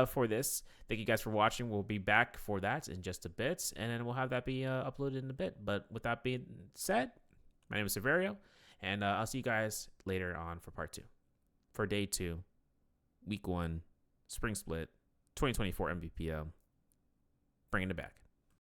for this. Thank you guys for watching. We'll be back for that in just a bit, and then we'll have that be uploaded in a bit. But with that being said, my name is Severio, and I'll see you guys later on for part 2. For day 2, week 1, spring split, 2024 NBPL. Bringing it back.